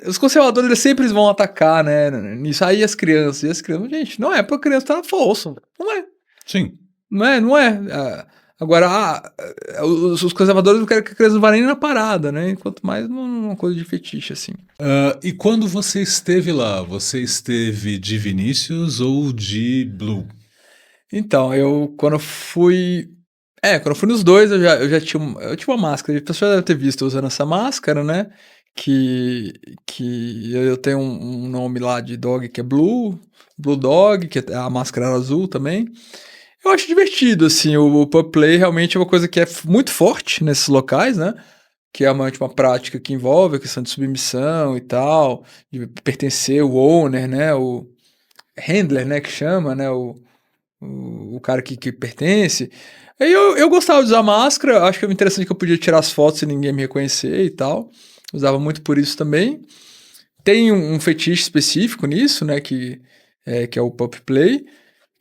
os conservadores eles sempre vão atacar, né, nisso aí e as crianças, gente, não é pra criança estar na força, não é. Sim. Não é. Agora, os conservadores não querem que a criança não vá nem na parada, né? Quanto mais numa coisa de fetiche, assim. E quando você esteve lá, você esteve de Vinícius ou de Blue? Então, quando eu fui nos dois, eu já tinha, eu tinha uma máscara. A pessoa deve ter visto eu usando essa máscara, né? Que eu tenho um nome lá de dog que é Blue Dog, que a máscara era azul também. Eu acho divertido, assim, o pub play realmente é uma coisa que é muito forte nesses locais, né? Que é uma prática que envolve a questão de submissão e tal, de pertencer o owner, né? O handler, né? Que chama, né? O cara que pertence. Aí eu gostava de usar máscara, acho que é interessante que eu podia tirar as fotos sem ninguém me reconhecer e tal. Usava muito por isso também. Tem um fetiche específico nisso, né? Que é o pub play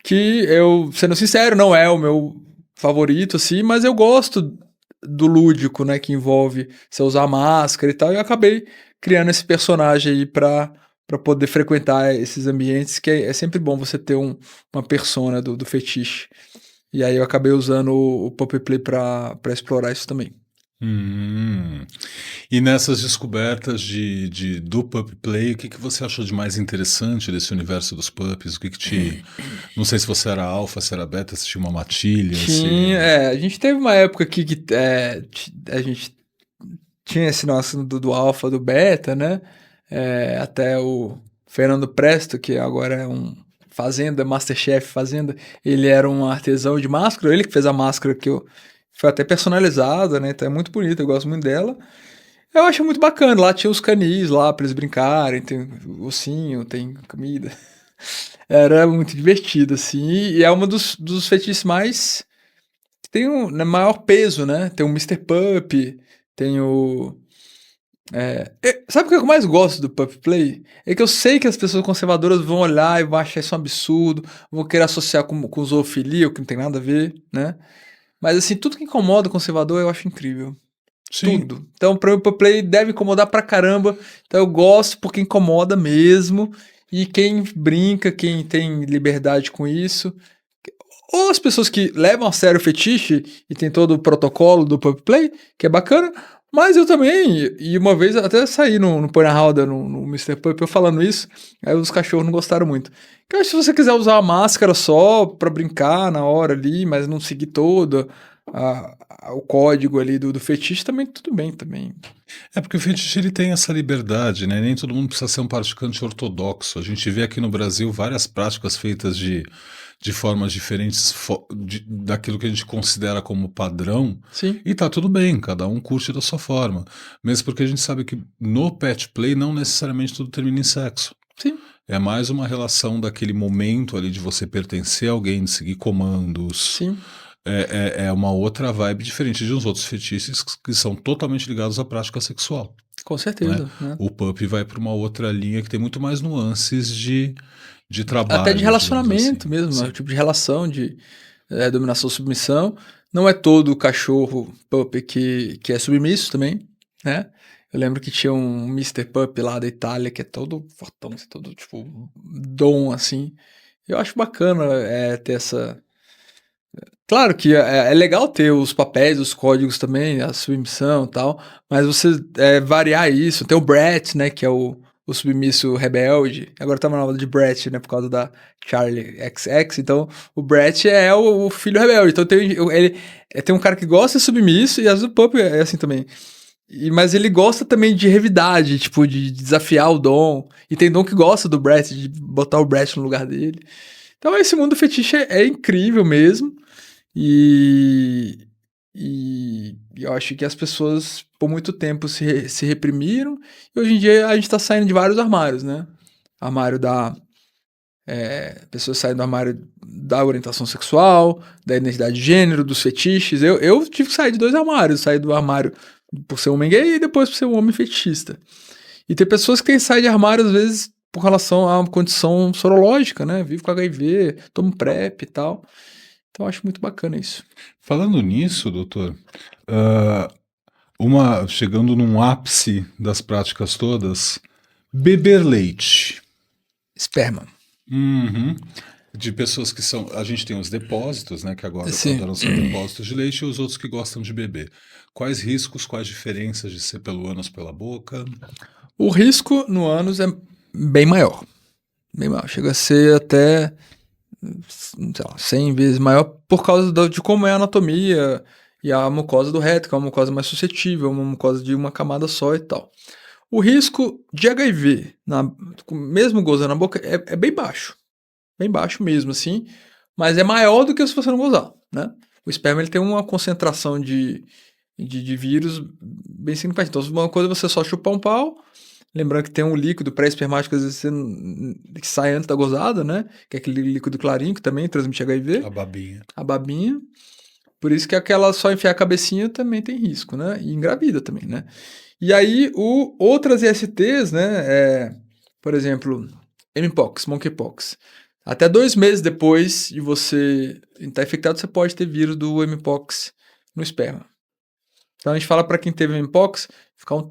que eu, sendo sincero, não é o meu favorito, assim, mas eu gosto do lúdico, né, que envolve você usar máscara e tal, e eu acabei criando esse personagem aí pra poder frequentar esses ambientes, que é sempre bom você ter uma persona do fetiche. E aí eu acabei usando o Puppy Play pra explorar isso também. Hum. E nessas descobertas do pup play, o que que você achou de mais interessante desse universo dos pups? O que que te... Não sei se você era alfa, se era beta, se tinha uma matilha, Tinha, se... a gente teve uma época aqui que a gente tinha esse nosso do alfa, do beta, né? Até o Fernando Presto, que agora é um Fazenda, Masterchef Fazenda, ele era um artesão de máscara, ele que fez a máscara que eu foi até personalizada, né? Então é muito bonita, eu gosto muito dela. Eu acho muito bacana, lá tinha os canis lá pra eles brincarem, tem ossinho, tem comida. Era muito divertido, assim, e é um dos fetiches mais que tem um né, maior peso, né? Tem o Mr. Pup, tem o. Sabe o que eu mais gosto do Pup Play? É que eu sei que as pessoas conservadoras vão olhar e vão achar isso um absurdo, vão querer associar com zoofilia, o que não tem nada a ver, né? Mas assim, tudo que incomoda o conservador eu acho incrível. Sim. Tudo. Então, pra mim, o Pup Play deve incomodar pra caramba. Então, eu gosto porque incomoda mesmo. E quem brinca, quem tem liberdade com isso, ou as pessoas que levam a sério o fetiche e tem todo o protocolo do Pup Play, que é bacana, mas eu também, e uma vez até saí no Põe na Roda, no Mr. Pup, eu falando isso, aí os cachorros não gostaram muito. Que eu acho que se você quiser usar a máscara só pra brincar na hora ali, mas não seguir todo o código ali do fetiche, também tudo bem também. É porque o fetiche ele tem essa liberdade, né? Nem todo mundo precisa ser um praticante ortodoxo. A gente vê aqui no Brasil várias práticas feitas de formas diferentes daquilo que a gente considera como padrão, Sim, e tá tudo bem, cada um curte da sua forma. Mesmo porque a gente sabe que no pet play não necessariamente tudo termina em sexo. sim, É mais uma relação daquele momento ali de você pertencer a alguém, de seguir comandos. sim, É uma outra vibe diferente de uns outros fetiches que são totalmente ligados à prática sexual, com né? certeza, né? O pup vai para uma outra linha que tem muito mais nuances de Até de trabalho, digamos assim. relacionamento mesmo, é o Sim. tipo de relação de dominação submissão. Não é todo cachorro pup que é submisso também, né? Eu lembro que tinha um Mister Pup lá da Itália que é todo fortão, assim, todo tipo dom assim. Eu acho bacana ter essa. Claro que é legal ter os papéis, os códigos também, a submissão e tal, mas você variar isso. Tem o Brett, né, que é o submisso rebelde. Agora tá uma nova de Brett, né, por causa da Charlie XX. Então, o Brett é o filho rebelde. Então, tem um cara que gosta de submisso e às vezes o Pup é assim também. Mas ele gosta também de revidade, tipo, de desafiar o Dom. E tem Dom que gosta do Brett, de botar o Brett no lugar dele. Então, esse mundo fetiche é incrível mesmo. E, eu acho que as pessoas, por muito tempo, se reprimiram. E hoje em dia a gente tá saindo de vários armários, né? Armário da. Pessoas saem do armário da orientação sexual, da identidade de gênero, dos fetiches. Eu tive que sair de 2 armários. Sair do armário por ser um homem gay e depois por ser um homem fetichista. E tem pessoas que têm que sair de armário, às vezes, por relação a uma condição sorológica, né? Vive com HIV, toma um PrEP e tal. Então eu acho muito bacana isso. Falando nisso, doutor, ah, chegando num ápice das práticas todas, beber leite. Esperma. Uhum. De pessoas que são. A gente tem os depósitos, né? Que agora Sim. adoram ser depósitos de leite, e os outros que gostam de beber. Quais riscos, quais diferenças de ser pelo ânus pela boca? O risco no ânus é bem maior. Bem maior. Chega a ser até, sei lá, 100 vezes maior por causa de como é a anatomia e a mucosa do reto, que é uma mucosa mais suscetível, uma mucosa de uma camada só e tal. O risco de HIV, mesmo gozando na boca, é bem baixo mesmo, assim, mas é maior do que se você não gozar, né? O esperma ele tem uma concentração de vírus bem significativa. Então, uma coisa é você só chupar um pau, lembrando que tem um líquido pré-espermático às vezes que sai antes da gozada, né? Que é aquele líquido clarinho que também transmite HIV, A babinha. a babinha. Por isso que aquela só enfiar a cabecinha também tem risco, né? E engravida também, né? E aí, outras ISTs, né? Por exemplo, Mpox, Monkeypox. Até 2 meses depois de você estar infectado, você pode ter vírus do Mpox no esperma. Então a gente fala para quem teve Mpox,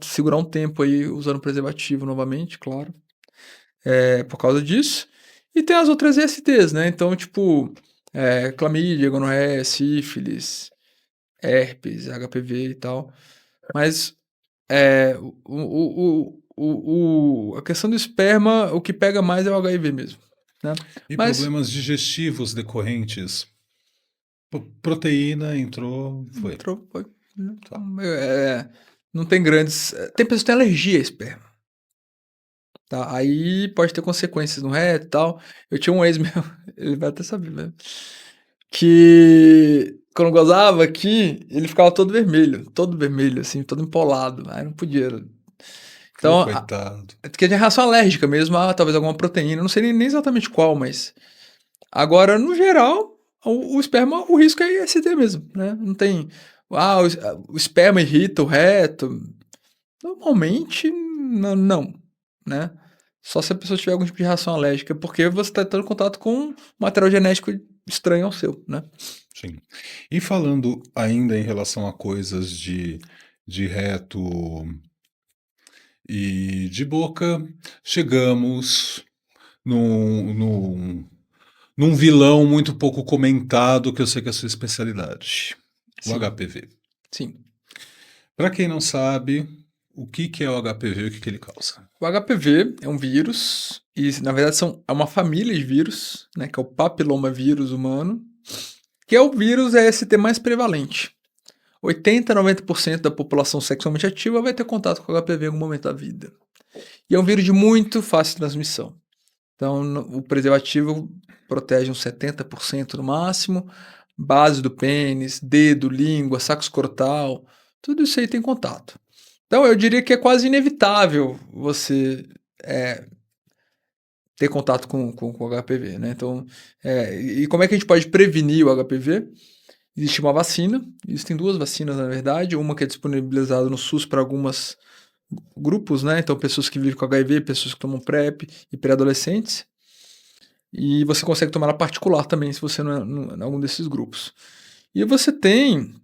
segurar um tempo aí usando preservativo novamente, claro. Por causa disso. E tem as outras ISTs, né? Então, tipo, clamídia, gonorreia, sífilis, herpes, HPV e tal. Mas a questão do esperma, o que pega mais é o HIV mesmo, né? E Mas problemas digestivos decorrentes. Proteína entrou, foi. entrou, foi, né? Tá. Não tem grandes. Tem pessoas que têm alergia a esperma. Tá? Aí pode ter consequências no reto e tal. Eu tinha um ex meu, ele vai até saber, né? Que quando gozava aqui, ele ficava todo vermelho, assim, todo empolado. Aí não podia. Pô, Então, coitado. porque tinha reação alérgica mesmo, talvez alguma proteína, não sei nem exatamente qual, mas. Agora, no geral, o esperma, o risco é IST mesmo, né? Não tem. O esperma irrita o reto. Normalmente, não, né? Só se a pessoa tiver algum tipo de reação alérgica, porque você está tendo contato com um material genético estranho ao seu, né? Sim. E falando ainda em relação a coisas de reto e de boca, chegamos num vilão muito pouco comentado, que eu sei que é a sua especialidade, o Sim, HPV. sim. Para quem não sabe, o que é o HPV e o que ele causa? O HPV é um vírus, e na verdade é uma família de vírus, né? Que é o papilomavírus humano, que é o vírus EST mais prevalente. 80 a 90% da população sexualmente ativa vai ter contato com o HPV em algum momento da vida. E é um vírus de muito fácil transmissão. Então, o preservativo protege uns 70% no máximo, base do pênis, dedo, língua, saco escrotal, tudo isso aí tem contato. Então, eu diria que é quase inevitável você ter contato com o HPV, né? Então, e como é que a gente pode prevenir o HPV? Existe uma vacina, existem duas vacinas, na verdade, uma que é disponibilizada no SUS para alguns grupos, né? Então, pessoas que vivem com HIV, pessoas que tomam PrEP e pré-adolescentes. E você consegue tomar ela particular também, se você não é em algum desses grupos. E você tem.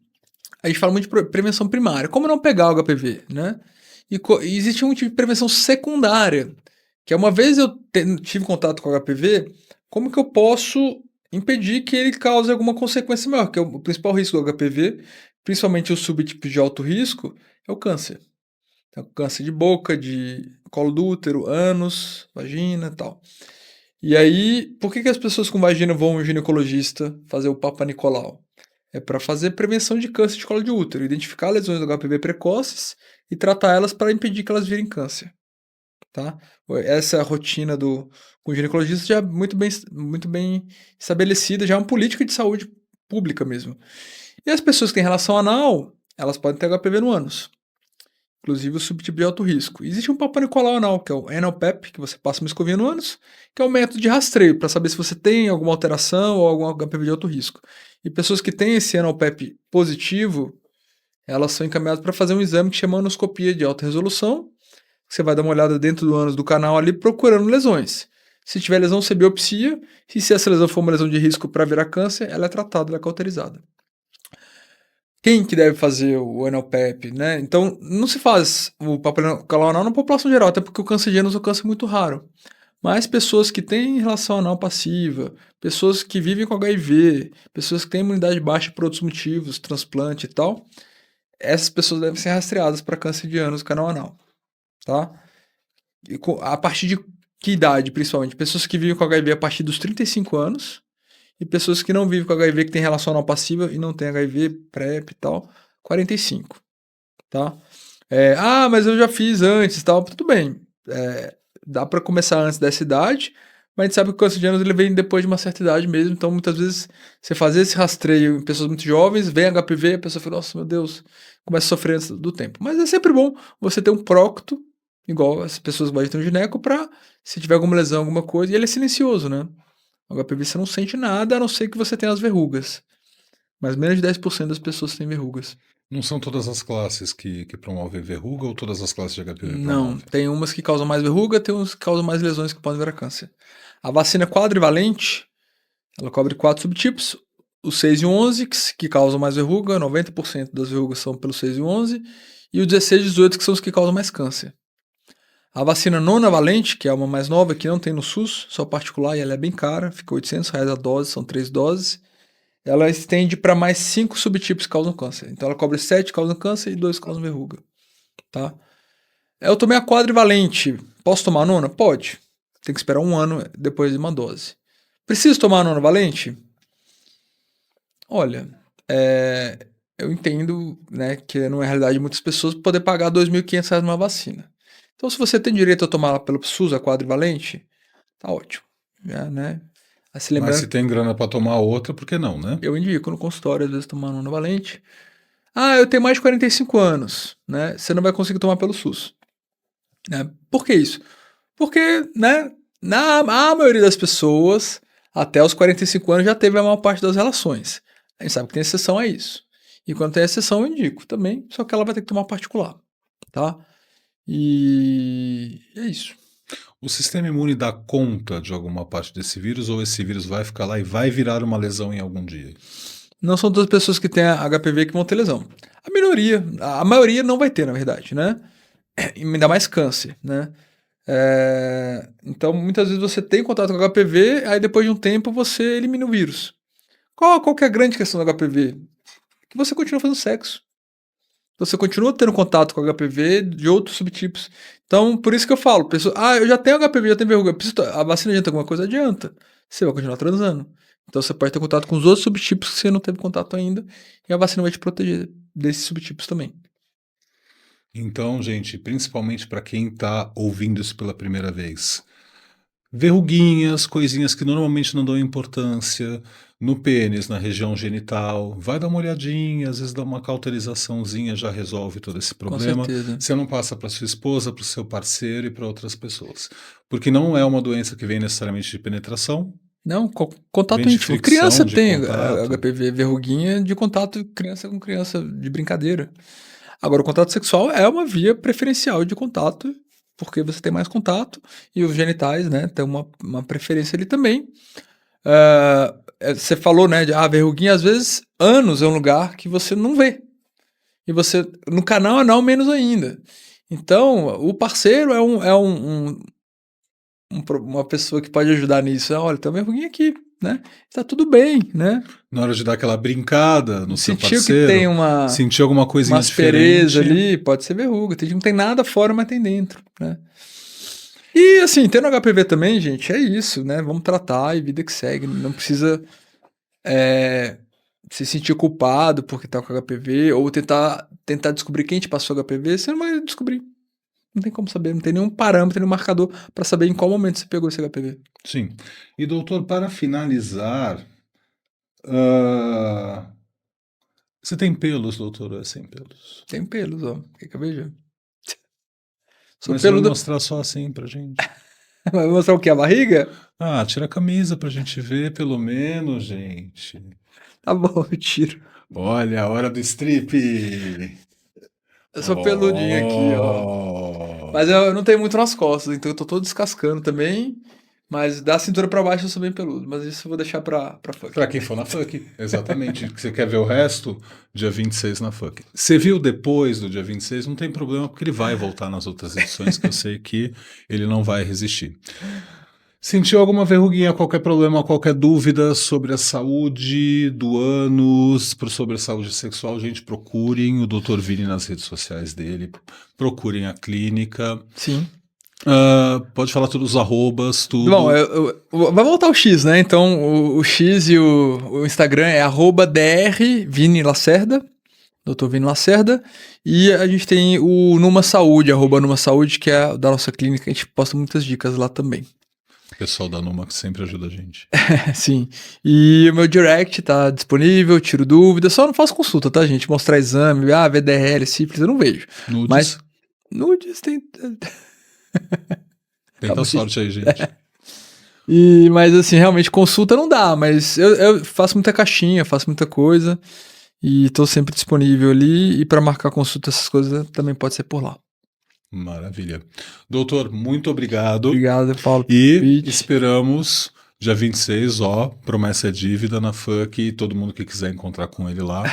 A gente fala muito de prevenção primária. Como não pegar o HPV, né? E existe um tipo de prevenção secundária, que é uma vez eu tive contato com o HPV, como que eu posso impedir que ele cause alguma consequência maior? Que é o principal risco do HPV, principalmente os subtipos de alto risco, é o câncer. Então, câncer de boca, de colo do útero, ânus, vagina e tal. E aí, por que as pessoas com vagina vão ao ginecologista fazer o Papa Nicolau? É para fazer prevenção de câncer de colo de útero, identificar lesões do HPV precoces e tratar elas para impedir que elas virem câncer, tá? Essa é a rotina com o ginecologista já é muito bem estabelecida, já é uma política de saúde pública mesmo. E as pessoas que têm relação anal, elas podem ter HPV no ânus, inclusive o subtipo de alto risco. Existe um Papa Nicolau anal, que é o Anal Pap, que você passa uma escovinha no ânus, que é um método de rastreio para saber se você tem alguma alteração ou algum HPV de alto risco. E pessoas que têm esse Anal Pap positivo, elas são encaminhadas para fazer um exame que chama anoscopia de alta resolução. Você vai dar uma olhada dentro do ânus do canal ali procurando lesões. Se tiver lesão, você biopsia, e se essa lesão for uma lesão de risco para virar câncer, ela é tratada, ela é cauterizada. Quem que deve fazer o anal PEP, né? Então, não se faz o papel anal na população geral, até porque o câncer de ânus é um câncer muito raro. Mas pessoas que têm relação anal passiva, pessoas que vivem com HIV, pessoas que têm imunidade baixa por outros motivos, transplante e tal, essas pessoas devem ser rastreadas para câncer de ânus, canal anal, tá? E a partir de que idade, principalmente? Pessoas que vivem com HIV a partir dos 35 anos, e pessoas que não vivem com HIV, que tem relação anal passiva e não tem HIV, PrEP e tal, 45, tá? Mas eu já fiz antes tal, tudo bem. Dá para começar antes dessa idade, mas a gente sabe que o câncer de ânus ele vem depois de uma certa idade mesmo, então muitas vezes você fazer esse rastreio em pessoas muito jovens, vem HPV, a pessoa fala, nossa, meu Deus, começa a sofrer antes do tempo. Mas é sempre bom você ter um prócto, igual as pessoas que vão ter um gineco, para se tiver alguma lesão, alguma coisa, e ele é silencioso, né? O HPV você não sente nada, a não ser que você tenha as verrugas. Mas menos de 10% das pessoas têm verrugas. Não são todas as classes que promovem verruga ou todas as classes de HPV Não, promovem? tem umas que causam mais verruga, tem umas que causam mais lesões que podem virar câncer. A vacina quadrivalente, ela cobre 4 subtipos. O 6 e o 11, que causam mais verruga, 90% das verrugas são pelo 6 e o 11. E o 16 e 18, que são os que causam mais câncer. A vacina nonavalente, que é uma mais nova, que não tem no SUS, só particular, e ela é bem cara, fica R$ 800 a dose, são 3 doses. ela estende para mais 5 subtipos que causam câncer. Então ela cobre 7 que causam câncer e 2 que causam verruga, tá? Eu tomei a quadrivalente. Posso tomar a nona? Pode. Tem que esperar 1 ano depois de uma dose. Preciso tomar a nona valente? Olha, eu entendo, né, que não é a realidade de muitas pessoas poder pagar R$ 2.500 numa vacina. Então, se você tem direito a tomar ela pelo SUS, a quadrivalente, tá ótimo. Já, né? Mas se tem grana para tomar outra, por que não, né? Eu indico no consultório, às vezes, tomar a nona valente. Eu tenho mais de 45 anos, né? Você não vai conseguir tomar pelo SUS. Né? Por que isso? Porque, né, a maioria das pessoas, até os 45 anos, já teve a maior parte das relações. A gente sabe que tem exceção a isso. E quando tem exceção, eu indico também, só que ela vai ter que tomar particular, tá? E é isso. O sistema imune dá conta de alguma parte desse vírus ou esse vírus vai ficar lá e vai virar uma lesão em algum dia? Não são todas as pessoas que têm a HPV que vão ter lesão. A maioria não vai ter, na verdade, né? E ainda mais câncer, né? Então, muitas vezes você tem contato com HPV, aí depois de um tempo você elimina o vírus. Qual que é a grande questão do HPV? Que você continua fazendo sexo. Você continua tendo contato com HPV de outros subtipos. Então, por isso que eu falo, pessoa, eu já tenho HPV, já tenho verruga, a vacina adianta alguma coisa? Adianta. Você vai continuar transando. Então, você pode ter contato com os outros subtipos que você não teve contato ainda, e a vacina vai te proteger desses subtipos também. Então, gente, principalmente para quem está ouvindo isso pela primeira vez, verruguinhas, coisinhas que normalmente não dão importância, no pênis, na região genital, vai dar uma olhadinha, às vezes dá uma cauterizaçãozinha, já resolve todo esse problema. Com certeza. Você não passa para sua esposa, para o seu parceiro e para outras pessoas. Porque não é uma doença que vem necessariamente de penetração. Não, contato Vem de íntimo. fricção, Criança de tem contato. HPV, verruguinha de contato criança com criança, de brincadeira. Agora, o contato sexual é uma via preferencial de contato, porque você tem mais contato e os genitais, né, tem uma preferência ali também. Você falou, né, de verruguinha, às vezes, anos é um lugar que você não vê. E você, no canal anal, menos ainda. Então, o parceiro uma pessoa que pode ajudar nisso. Olha, tem uma verruguinha aqui, né? Tá tudo bem, né? Na hora de dar aquela brincada no seu Sentiu parceiro, que tem sentiu alguma coisinha uma aspereza diferente. ali, pode ser verruga. Não tem nada fora, mas tem dentro, né? E assim, tendo HPV também, gente, é isso, né? Vamos tratar e vida que segue. Não precisa se sentir culpado porque tá com HPV ou tentar descobrir quem te passou HPV. Você não vai descobrir. Não tem como saber, não tem nenhum parâmetro, nenhum marcador para saber em qual momento você pegou esse HPV. Sim. E doutor, para finalizar, você tem pelos, doutor, ou é sem pelos? Tem pelos, ó. Quer que eu veja? Sou Mas você vai peludo. mostrar só assim pra gente. Vai mostrar o quê? A barriga? Tira a camisa pra gente ver, pelo menos, gente. Tá bom, eu tiro. Olha, a hora do strip. Eu sou peludinho aqui, ó. Mas eu não tenho muito nas costas, então eu tô todo descascando também. Mas da cintura pra baixo eu sou bem peludo. Mas isso eu vou deixar pra FUCK. Pra quem for na FUCK, exatamente. Você quer ver o resto? Dia 26 na FUCK. Você viu depois do dia 26, não tem problema, porque ele vai voltar nas outras edições, que eu sei que ele não vai resistir. Sentiu alguma verruguinha, qualquer problema, qualquer dúvida sobre a saúde do ânus, sobre a saúde sexual, gente, procurem o Dr. Vini nas redes sociais dele, procurem a clínica. Sim. Pode falar todos os arrobas, tudo. Bom, vai voltar o X, né? Então o X e o Instagram é @dr Vini Lacerda, Dr. Vini Lacerda, e a gente tem o Numa Saúde, @Numa Saúde, que é da nossa clínica, a gente posta muitas dicas lá também. O pessoal da Numa que sempre ajuda a gente. Sim. E o meu direct tá disponível, tiro dúvidas. Só não faço consulta, tá, gente? Mostrar exame, VDRL, sífilis, eu não vejo. Nudes. Mas nudes tem. Tenta sorte aí, gente. Mas assim, realmente, consulta não dá, mas eu faço muita caixinha, faço muita coisa. E tô sempre disponível ali. E para marcar consulta, essas coisas também pode ser por lá. Maravilha. Doutor, muito obrigado. Obrigado, Paulo. E esperamos, dia 26, promessa é dívida na FUCK, e todo mundo que quiser encontrar com ele lá.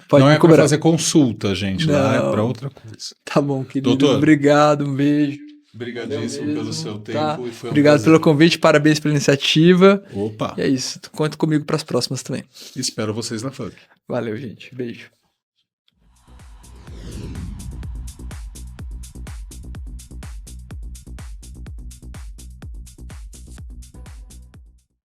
Pode não é para cobrar. fazer consulta, gente, lá é para outra coisa. Tá bom, querido. Doutor, obrigado, um beijo. Obrigadíssimo Valeu pelo mesmo, seu tempo tá? e foi um Obrigado prazer. pelo convite, parabéns pela iniciativa. Opa, E é isso, conta comigo para as próximas também. espero vocês na FUP. Valeu, gente. Beijo.